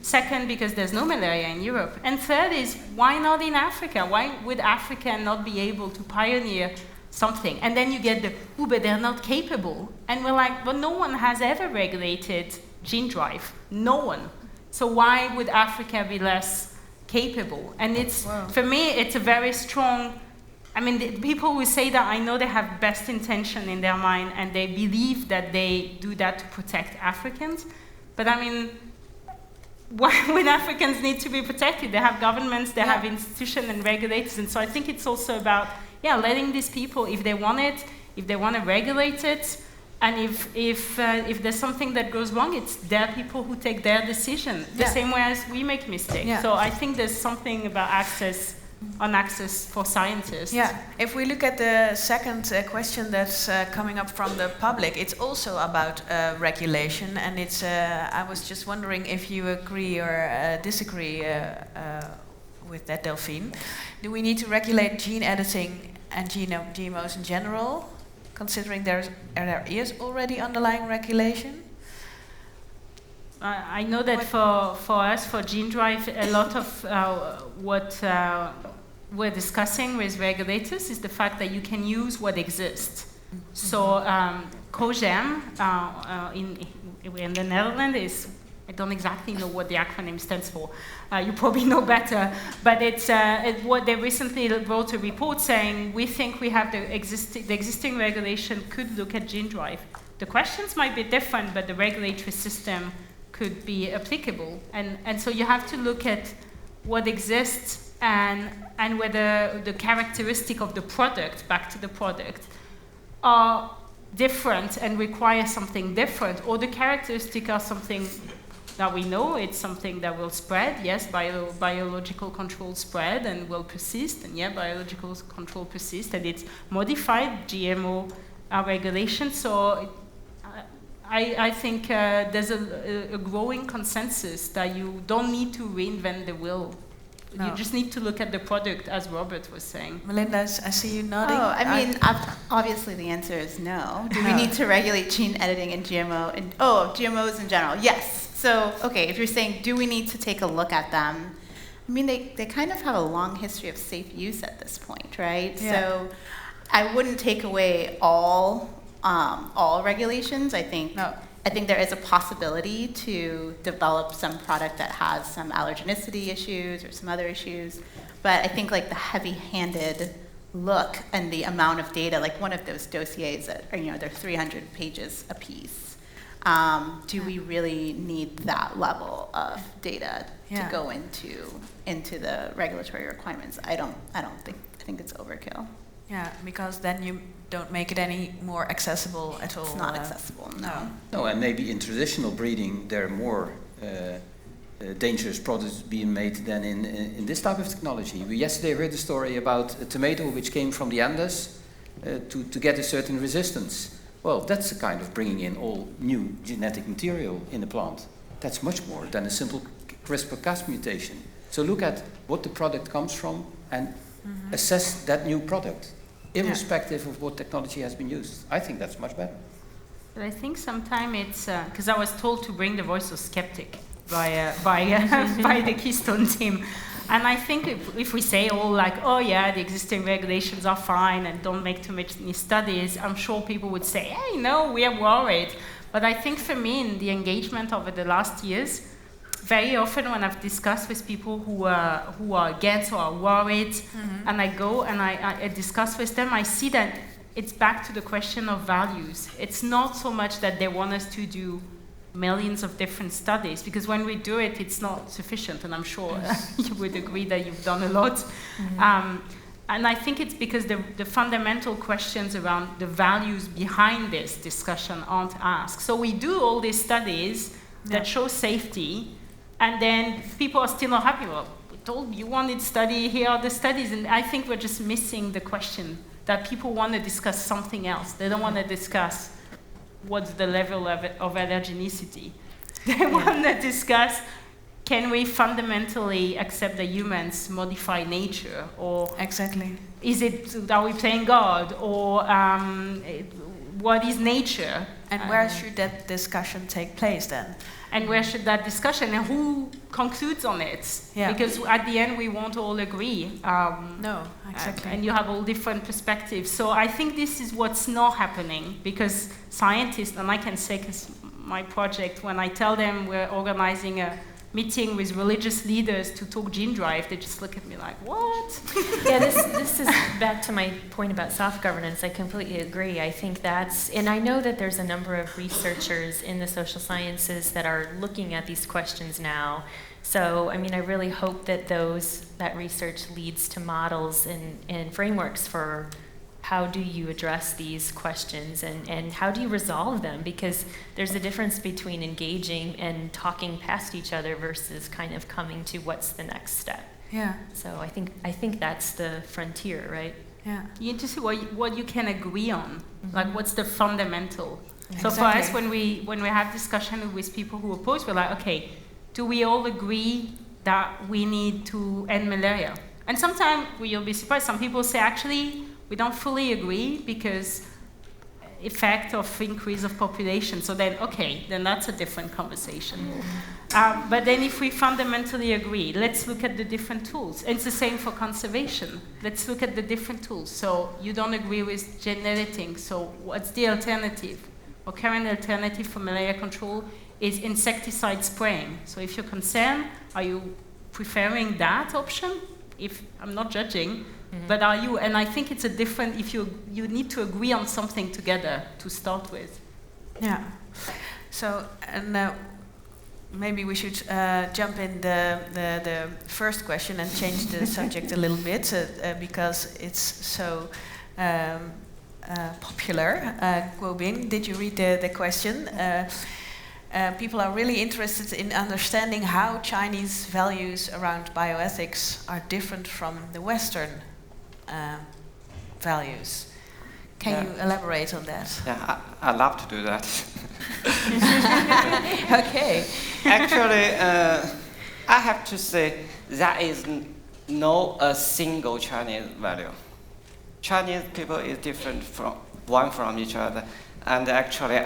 Second, because there's no malaria in Europe. And third is, why not in Africa? Why would Africa not be able to pioneer something? And then you get the, oh, but they're not capable. And we're like, well, no one has ever regulated gene drive. No one. So why would Africa be less capable? And it's, for me, it's a very strong, I mean, the people who say that, I know they have best intention in their mind and they believe that they do that to protect Africans. But I mean, why would Africans need to be protected? They have governments, they have institutions and regulators, and so I think it's also about, letting these people, if they want it, if they want to regulate it, and if there's something that goes wrong, it's their people who take their decision, the same way as we make mistakes. Yeah. So I think there's something about access for scientists. Yeah, if we look at the second question that's coming up from the public, it's also about regulation, and it's. I was just wondering if you agree or disagree with that, Delphine. Do we need to regulate gene editing and GMOs in general, considering there is already underlying regulation? I know that for us, for gene drive, a lot of what we're discussing with regulators is the fact that you can use what exists. So COGEM in the Netherlands is, I don't exactly know what the acronym stands for. You probably know better. But it's what they recently wrote a report saying, we think we have the existing regulation could look at gene drive. The questions might be different, but the regulatory system could be applicable. And so you have to look at what exists and whether the characteristic of the product, back to the product, are different and require something different, or the characteristic are something that we know it's something that will spread. Yes, biological control spread and will persist, and yeah, biological control persists, and it's modified GMO regulation. So I think there's a growing consensus that you don't need to reinvent the wheel. No. You just need to look at the product, as Robert was saying. Melinda, I see you nodding. Oh, I mean, obviously the answer is no. Do we need to regulate gene editing and GMOs in general? Yes. So, okay, if you're saying, do we need to take a look at them? I mean, they kind of have a long history of safe use at this point, right? Yeah. So I wouldn't take away all regulations. I think there is a possibility to develop some product that has some allergenicity issues or some other issues. But I think like the heavy-handed look and the amount of data, like one of those dossiers that are, they're 300 pages a piece. Do we really need that level of data to go into the regulatory requirements? I think it's overkill. Yeah, because then you don't make it any more accessible at all. It's not accessible, no. No, and maybe in traditional breeding there are more dangerous products being made than in this type of technology. We yesterday heard a story about a tomato which came from the Andes to get a certain resistance. Well, that's a kind of bringing in all new genetic material in the plant. That's much more than a simple CRISPR-Cas mutation. So look at what the product comes from and assess that new product, irrespective of what technology has been used. I think that's much better. But I think sometimes it's because I was told to bring the voice of skeptic by the Keystone team, and I think if we say the existing regulations are fine and don't make too many studies, I'm sure people would say, hey, no, we are worried. But I think for me, in the engagement over the last years, very often when I've discussed with people who are against or are worried, and I go and I discuss with them, I see that it's back to the question of values. It's not so much that they want us to do millions of different studies, because when we do it, it's not sufficient, and I'm sure you would agree that you've done a lot. And I think it's because the fundamental questions around the values behind this discussion aren't asked. So we do all these studies that show safety, and then people are still not happy. Well, we told you wanted study, here are the studies. And I think we're just missing the question that people want to discuss something else. They don't want to discuss what's the level of allergenicity. They want to discuss, can we fundamentally accept that humans modify nature? Or are we playing God? Or what is nature? And where should that discussion take place then? And where should that discussion, and who concludes on it? Because at the end we won't all agree. And you have all different perspectives. So I think this is what's not happening, because scientists, and I can say because my project, when I tell them we're organizing a meeting with religious leaders to talk gene drive, they just look at me like, what? Yeah, this is back to my point about soft governance. I completely agree. I think and I know that there's a number of researchers in the social sciences that are looking at these questions now. So, I mean, I really hope that that research leads to models and frameworks for how do you address these questions and how do you resolve them? Because there's a difference between engaging and talking past each other versus kind of coming to what's the next step. Yeah. So I think that's the frontier, right? Yeah. You need to see what you can agree on. Like what's the fundamental. So for us, when we have discussion with people who oppose, we're like, okay, do we all agree that we need to end malaria? And sometimes you'll be surprised. Some people say, actually, we don't fully agree because effect of increase of population. So then, then that's a different conversation. But then if we fundamentally agree, let's look at the different tools. And it's the same for conservation. Let's look at the different tools. So you don't agree with gene editing. So what's the alternative? Our current alternative for malaria control is insecticide spraying. So if you're concerned, are you preferring that option? I'm not judging, but are you? And I think it's a different, if you need to agree on something together to start with. Yeah. So, and maybe we should jump in the first question and change the subject a little bit because it's so popular. Guobin, did you read the question? people are really interested in understanding how Chinese values around bioethics are different from the Western values. Can you elaborate on that? Yeah, I love to do that. Okay. Actually, I have to say there is no a single Chinese value. Chinese people is different from each other, and actually,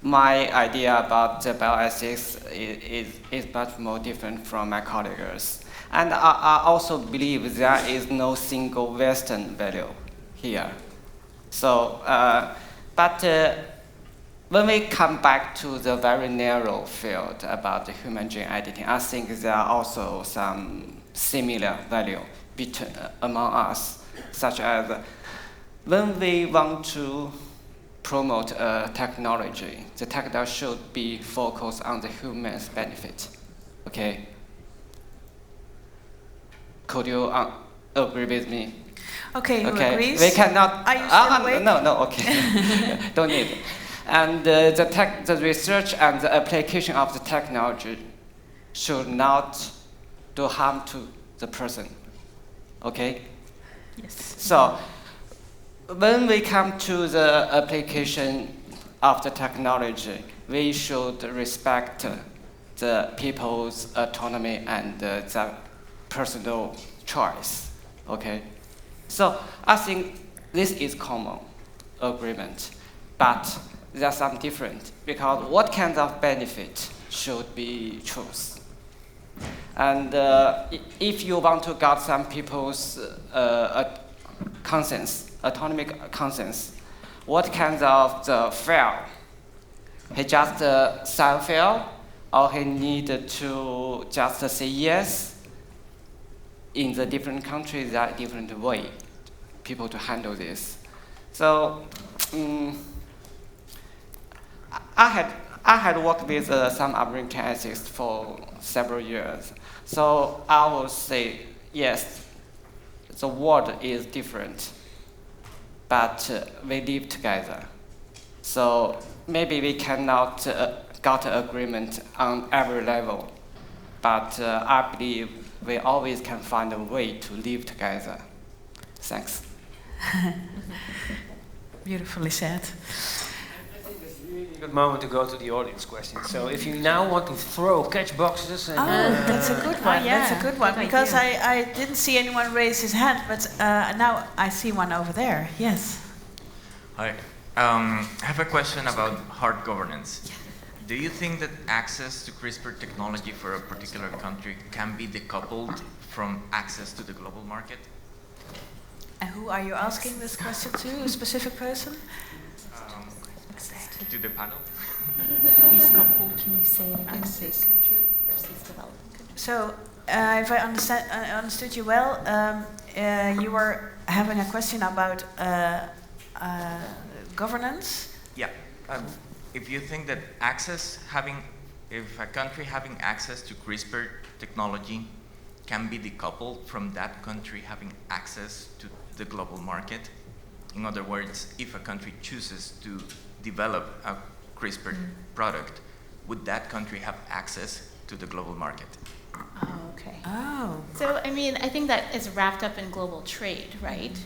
my idea about the bioethics is much more different from my colleagues. And I also believe there is no single Western value here. So, when we come back to the very narrow field about the human gene editing, I think there are also some similar value among us, such as when we want to promote a technology, the technology should be focused on the human's benefit. Okay? Could you agree with me? Okay, who agrees? We cannot. Are you still awake? No, okay. Don't need it. And the research and the application of the technology should not do harm to the person. Okay? Yes. So, when we come to the application of the technology, we should respect the people's autonomy and their personal choice. Okay? So, I think this is common agreement, but there's some different, because what kind of benefit should be chosen? And if you want to get some people's conscience, autonomic conscience, what kind of the fail? He just sign fail, or he need to just say yes? In the different countries, there are different way people to handle this. So, I had worked with some American ethicists for several years. So I would say, yes, the world is different, but we live together. So maybe we cannot get agreement on every level, but I believe we always can find a way to live together. Thanks. Beautifully said. Good moment to go to the audience questions. So if you now want to throw catch boxes and that's a good one. yeah. That's a good one, Good because idea. I didn't see anyone raise his hand, but now I see one over there. Yes. Hi. I have a question about hard governance. Do you think that access to CRISPR technology for a particular country can be decoupled from access to the global market? And who are you asking this question to? A specific person? To the panel? Can you say it again? Unsafe countries versus developing countries. So, if I understood you well, you were having a question about governance. Yeah. If you think that if a country having access to CRISPR technology can be decoupled from that country having access to the global market. In other words, if a country chooses to develop a CRISPR product, would that country have access to the global market? Oh, okay. Oh. So, I mean, I think that is wrapped up in global trade, right?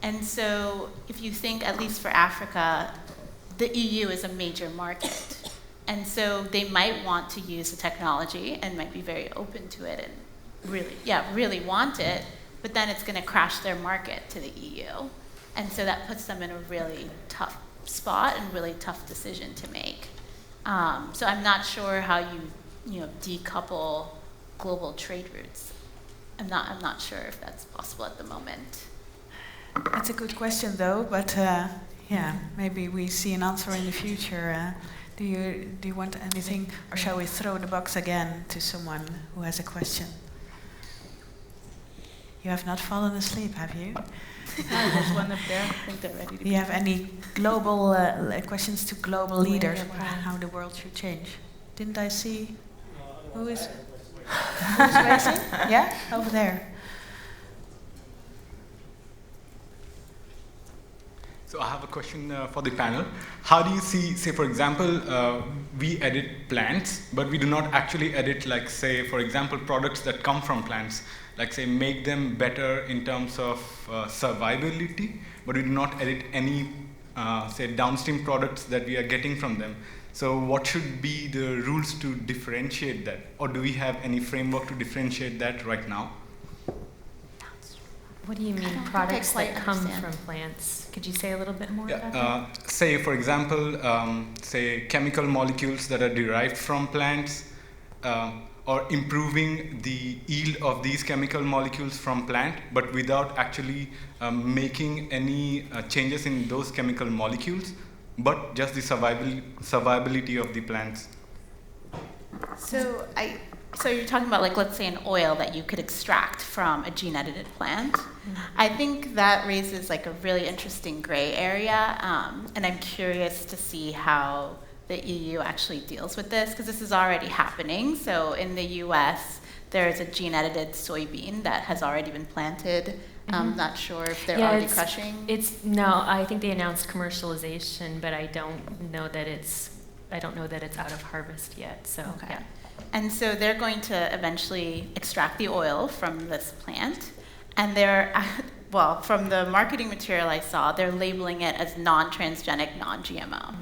And so, if you think, at least for Africa, the EU is a major market. And so, they might want to use the technology and might be very open to it and really want it, but then it's going to crash their market to the EU. And so, that puts them in a really tough spot and really tough decision to make. So, I'm not sure how you decouple global trade routes. I'm not sure if that's possible at the moment. That's a good question, though. But maybe we see an answer in the future. Do you want anything, or shall we throw the box again to someone who has a question? You have not fallen asleep, have you? There's one up there. I think they're ready to Do you have any global questions to global leaders yeah, about how the world should change? Didn't I see? Who is raising? Yeah, over there. So I have a question for the panel. How do you see, say for example, we edit plants, but we do not actually edit, like say for example, products that come from plants, like say make them better in terms of survivability, but we do not edit any, say downstream products that we are getting from them. So what should be the rules to differentiate that? Or do we have any framework to differentiate that right now? What do you mean, products that come from plants? Could you say a little bit more about that? Say, for example, say chemical molecules that are derived from plants, or improving the yield of these chemical molecules from plant, but without actually making any changes in those chemical molecules, but just the survivability of the plants. So you're talking about, like, let's say an oil that you could extract from a gene-edited plant. I think that raises like a really interesting gray area, and I'm curious to see how the EU actually deals with this, because this is already happening. So in the US, there's a gene-edited soybean that has already been planted. I'm not sure if they're already crushing. No, I think they announced commercialization, but I don't know that it's out of harvest yet. So okay. Yeah. And so they're going to eventually extract the oil from this plant, and well, from the marketing material I saw, they're labeling it as non-transgenic, non-GMO.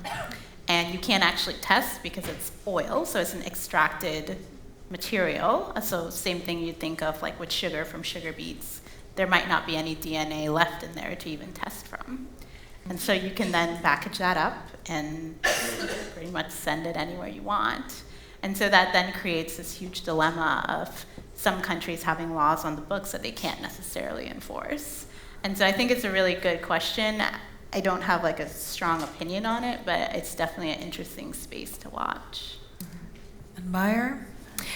And you can't actually test because it's oil, so it's an extracted material. So same thing you'd think of like with sugar from sugar beets. There might not be any DNA left in there to even test from. And so you can then package that up and pretty much send it anywhere you want. And so that then creates this huge dilemma of some countries having laws on the books that they can't necessarily enforce. And so I think it's a really good question. I don't have like a strong opinion on it, but it's definitely an interesting space to watch. And Meyer?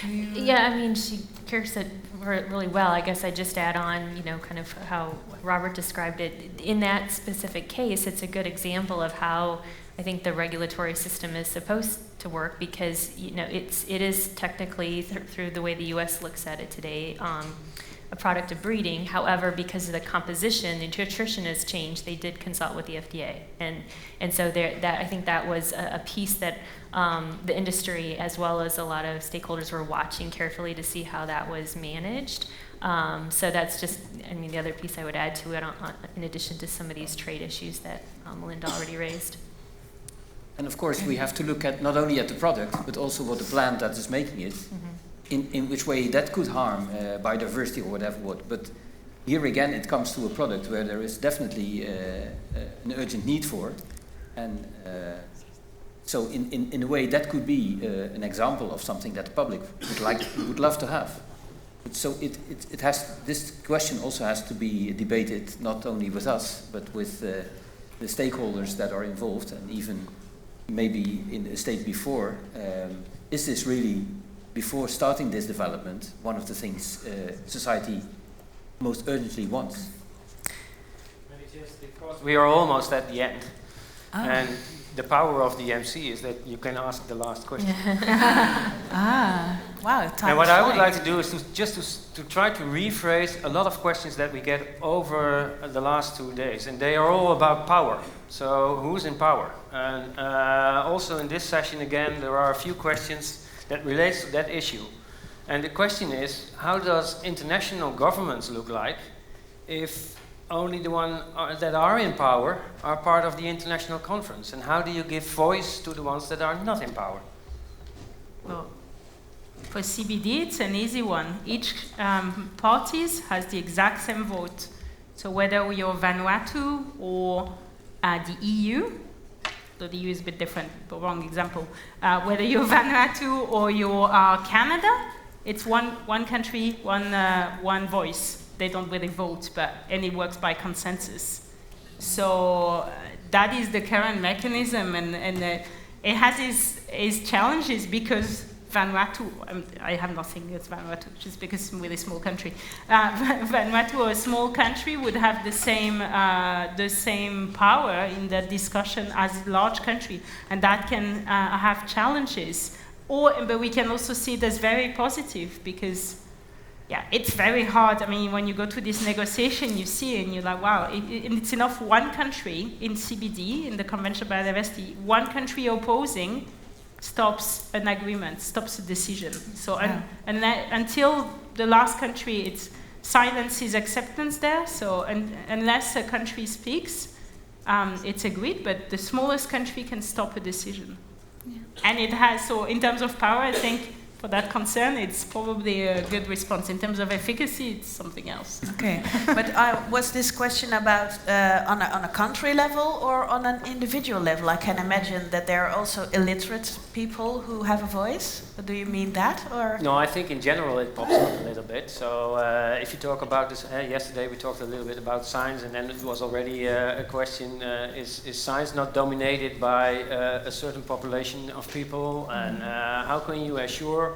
Yeah, I mean, she characterized it really well. I guess I just add on, kind of how Robert described it. In that specific case, it's a good example of how I think the regulatory system is supposed to work, because it is technically through the way the U.S. looks at it today a product of breeding. However, because of the composition, the nutrition has changed. They did consult with the FDA, and so I think that was a piece that the industry as well as a lot of stakeholders were watching carefully to see how that was managed. So that's just, the other piece I would add to it, in addition to some of these trade issues that Melinda already raised. And of course, we have to look at not only at the product, but also what the plant that is making it, in which way that could harm biodiversity or whatever. But here again, it comes to a product where there is definitely an urgent need for, and so in a way that could be an example of something that the public would love to have. So this question also has to be debated not only with us, but with the stakeholders that are involved, and even maybe in a stage before, is this really, before starting this development, one of the things society most urgently wants? Maybe just because we are almost at the end. And the power of the MC is that you can ask the last question. Wow, time and what is I would flying. like to do is to try to rephrase a lot of questions that we get over the last 2 days, and they are all about power. So who's in power? And also in this session again, there are a few questions that relates to that issue. And the question is, how does international governments look like if only the ones that are in power are part of the international conference? And how do you give voice to the ones that are not in power? Well, for CBD, it's an easy one. Each parties has the exact same vote. So whether you're Vanuatu or the EU, though the EU is a bit different, but wrong example. Whether you're Vanuatu or you're Canada, it's one country, one voice. They don't really vote, and it works by consensus. So that is the current mechanism, and it has its challenges because Vanuatu, I have nothing against Vanuatu, just because it's a really small country. Vanuatu, a small country, would have the same power in that discussion as a large country, and that can have challenges. But we can also see it as very positive, because yeah, it's very hard. I mean, when you go to this negotiation, you see and you're like, wow, it's enough one country in CBD, in the Convention on Biodiversity, one country opposing stops an agreement, stops a decision. So until the last country, it's silence is acceptance there. So unless a country speaks, it's agreed, but the smallest country can stop a decision. Yeah. And it has, so in terms of power, I think for that concern, it's probably a good response. In terms of efficacy, it's something else. Okay, but was this question about on a country level or on an individual level? I can imagine that there are also illiterate people who have a voice. Do you mean that, or? No, I think in general it pops up a little bit. So if you talk about this, yesterday we talked a little bit about science, and then it was already a question: is science not dominated by a certain population of people, and how can you assure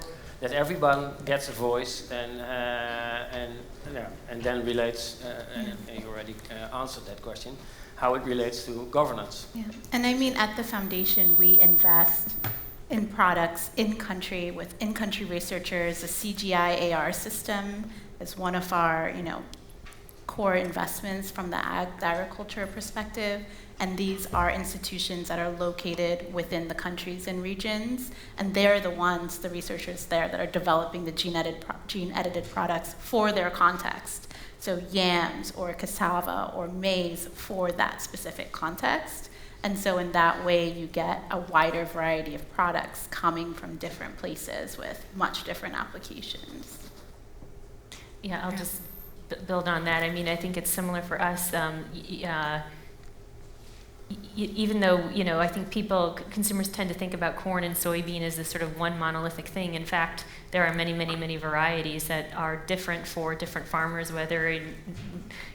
that everyone gets a voice and then relates? And you already answered that question. How it relates to governance? Yeah, and I mean at the foundation we invest in products in country with in-country researchers. The CGI AR system is one of our, core investments from the agriculture perspective. And these are institutions that are located within the countries and regions, and they're the ones, the researchers there, that are developing the gene-edited products for their context. So yams or cassava or maize for that specific context. And so in that way, you get a wider variety of products coming from different places with much different applications. Yeah, I'll just build on that. I mean, I think it's similar for us. Even though, I think consumers tend to think about corn and soybean as this sort of one monolithic thing. In fact, there are many, many, many varieties that are different for different farmers, whether in,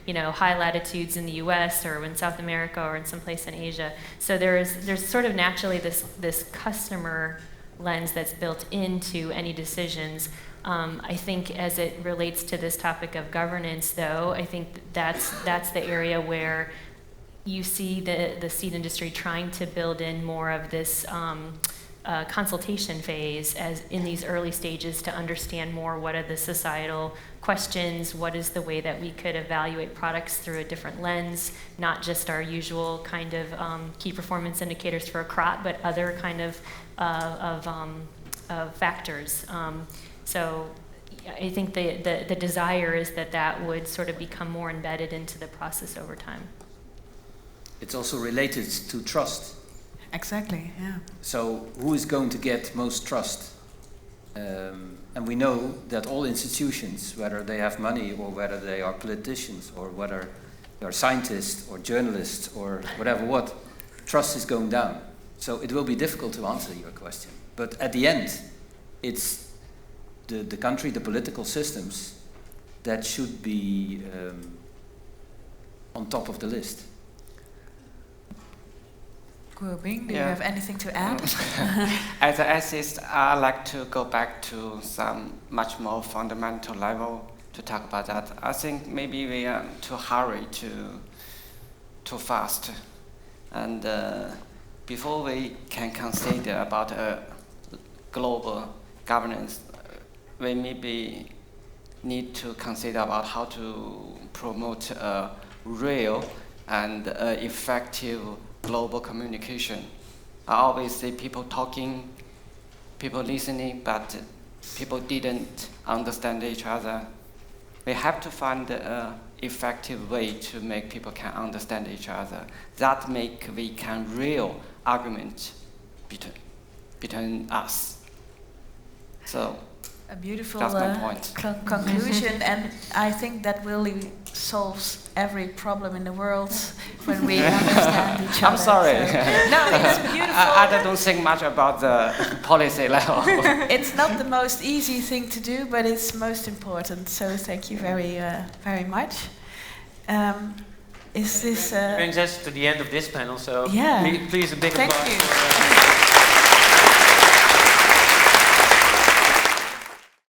high latitudes in the US or in South America or in some place in Asia. So there's sort of naturally this customer lens that's built into any decisions. I think as it relates to this topic of governance, though, I think that's the area where you see the seed industry trying to build in more of this consultation phase as in these early stages to understand more what are the societal questions, what is the way that we could evaluate products through a different lens, not just our usual kind of key performance indicators for a crop, but other kind of factors. So I think the desire is that would sort of become more embedded into the process over time. It's also related to trust. Exactly, yeah. So who is going to get most trust? And we know that all institutions, whether they have money or whether they are politicians or whether they are scientists or journalists or whatever, trust is going down. So it will be difficult to answer your question. But at the end, it's the country, the political systems that should be on top of the list. Guobin, do you have anything to add? As an ethicist, I like to go back to some much more fundamental level to talk about that. I think maybe we are too hurried, too fast. And before we can consider about a global governance, we maybe need to consider about how to promote a real and effective global communication. I always see people talking, people listening, but people didn't understand each other. We have to find an effective way to make people can understand each other. That we can real argument between us. So a beautiful that's my point. Conclusion, and I think that really solves every problem in the world when we understand each other. I'm sorry. So, no, it's beautiful. I don't think much about the policy level. It's not the most easy thing to do, but it's most important. So thank you very much. Is this? Brings us to the end of this panel. So yeah. please a big applause. Thank you.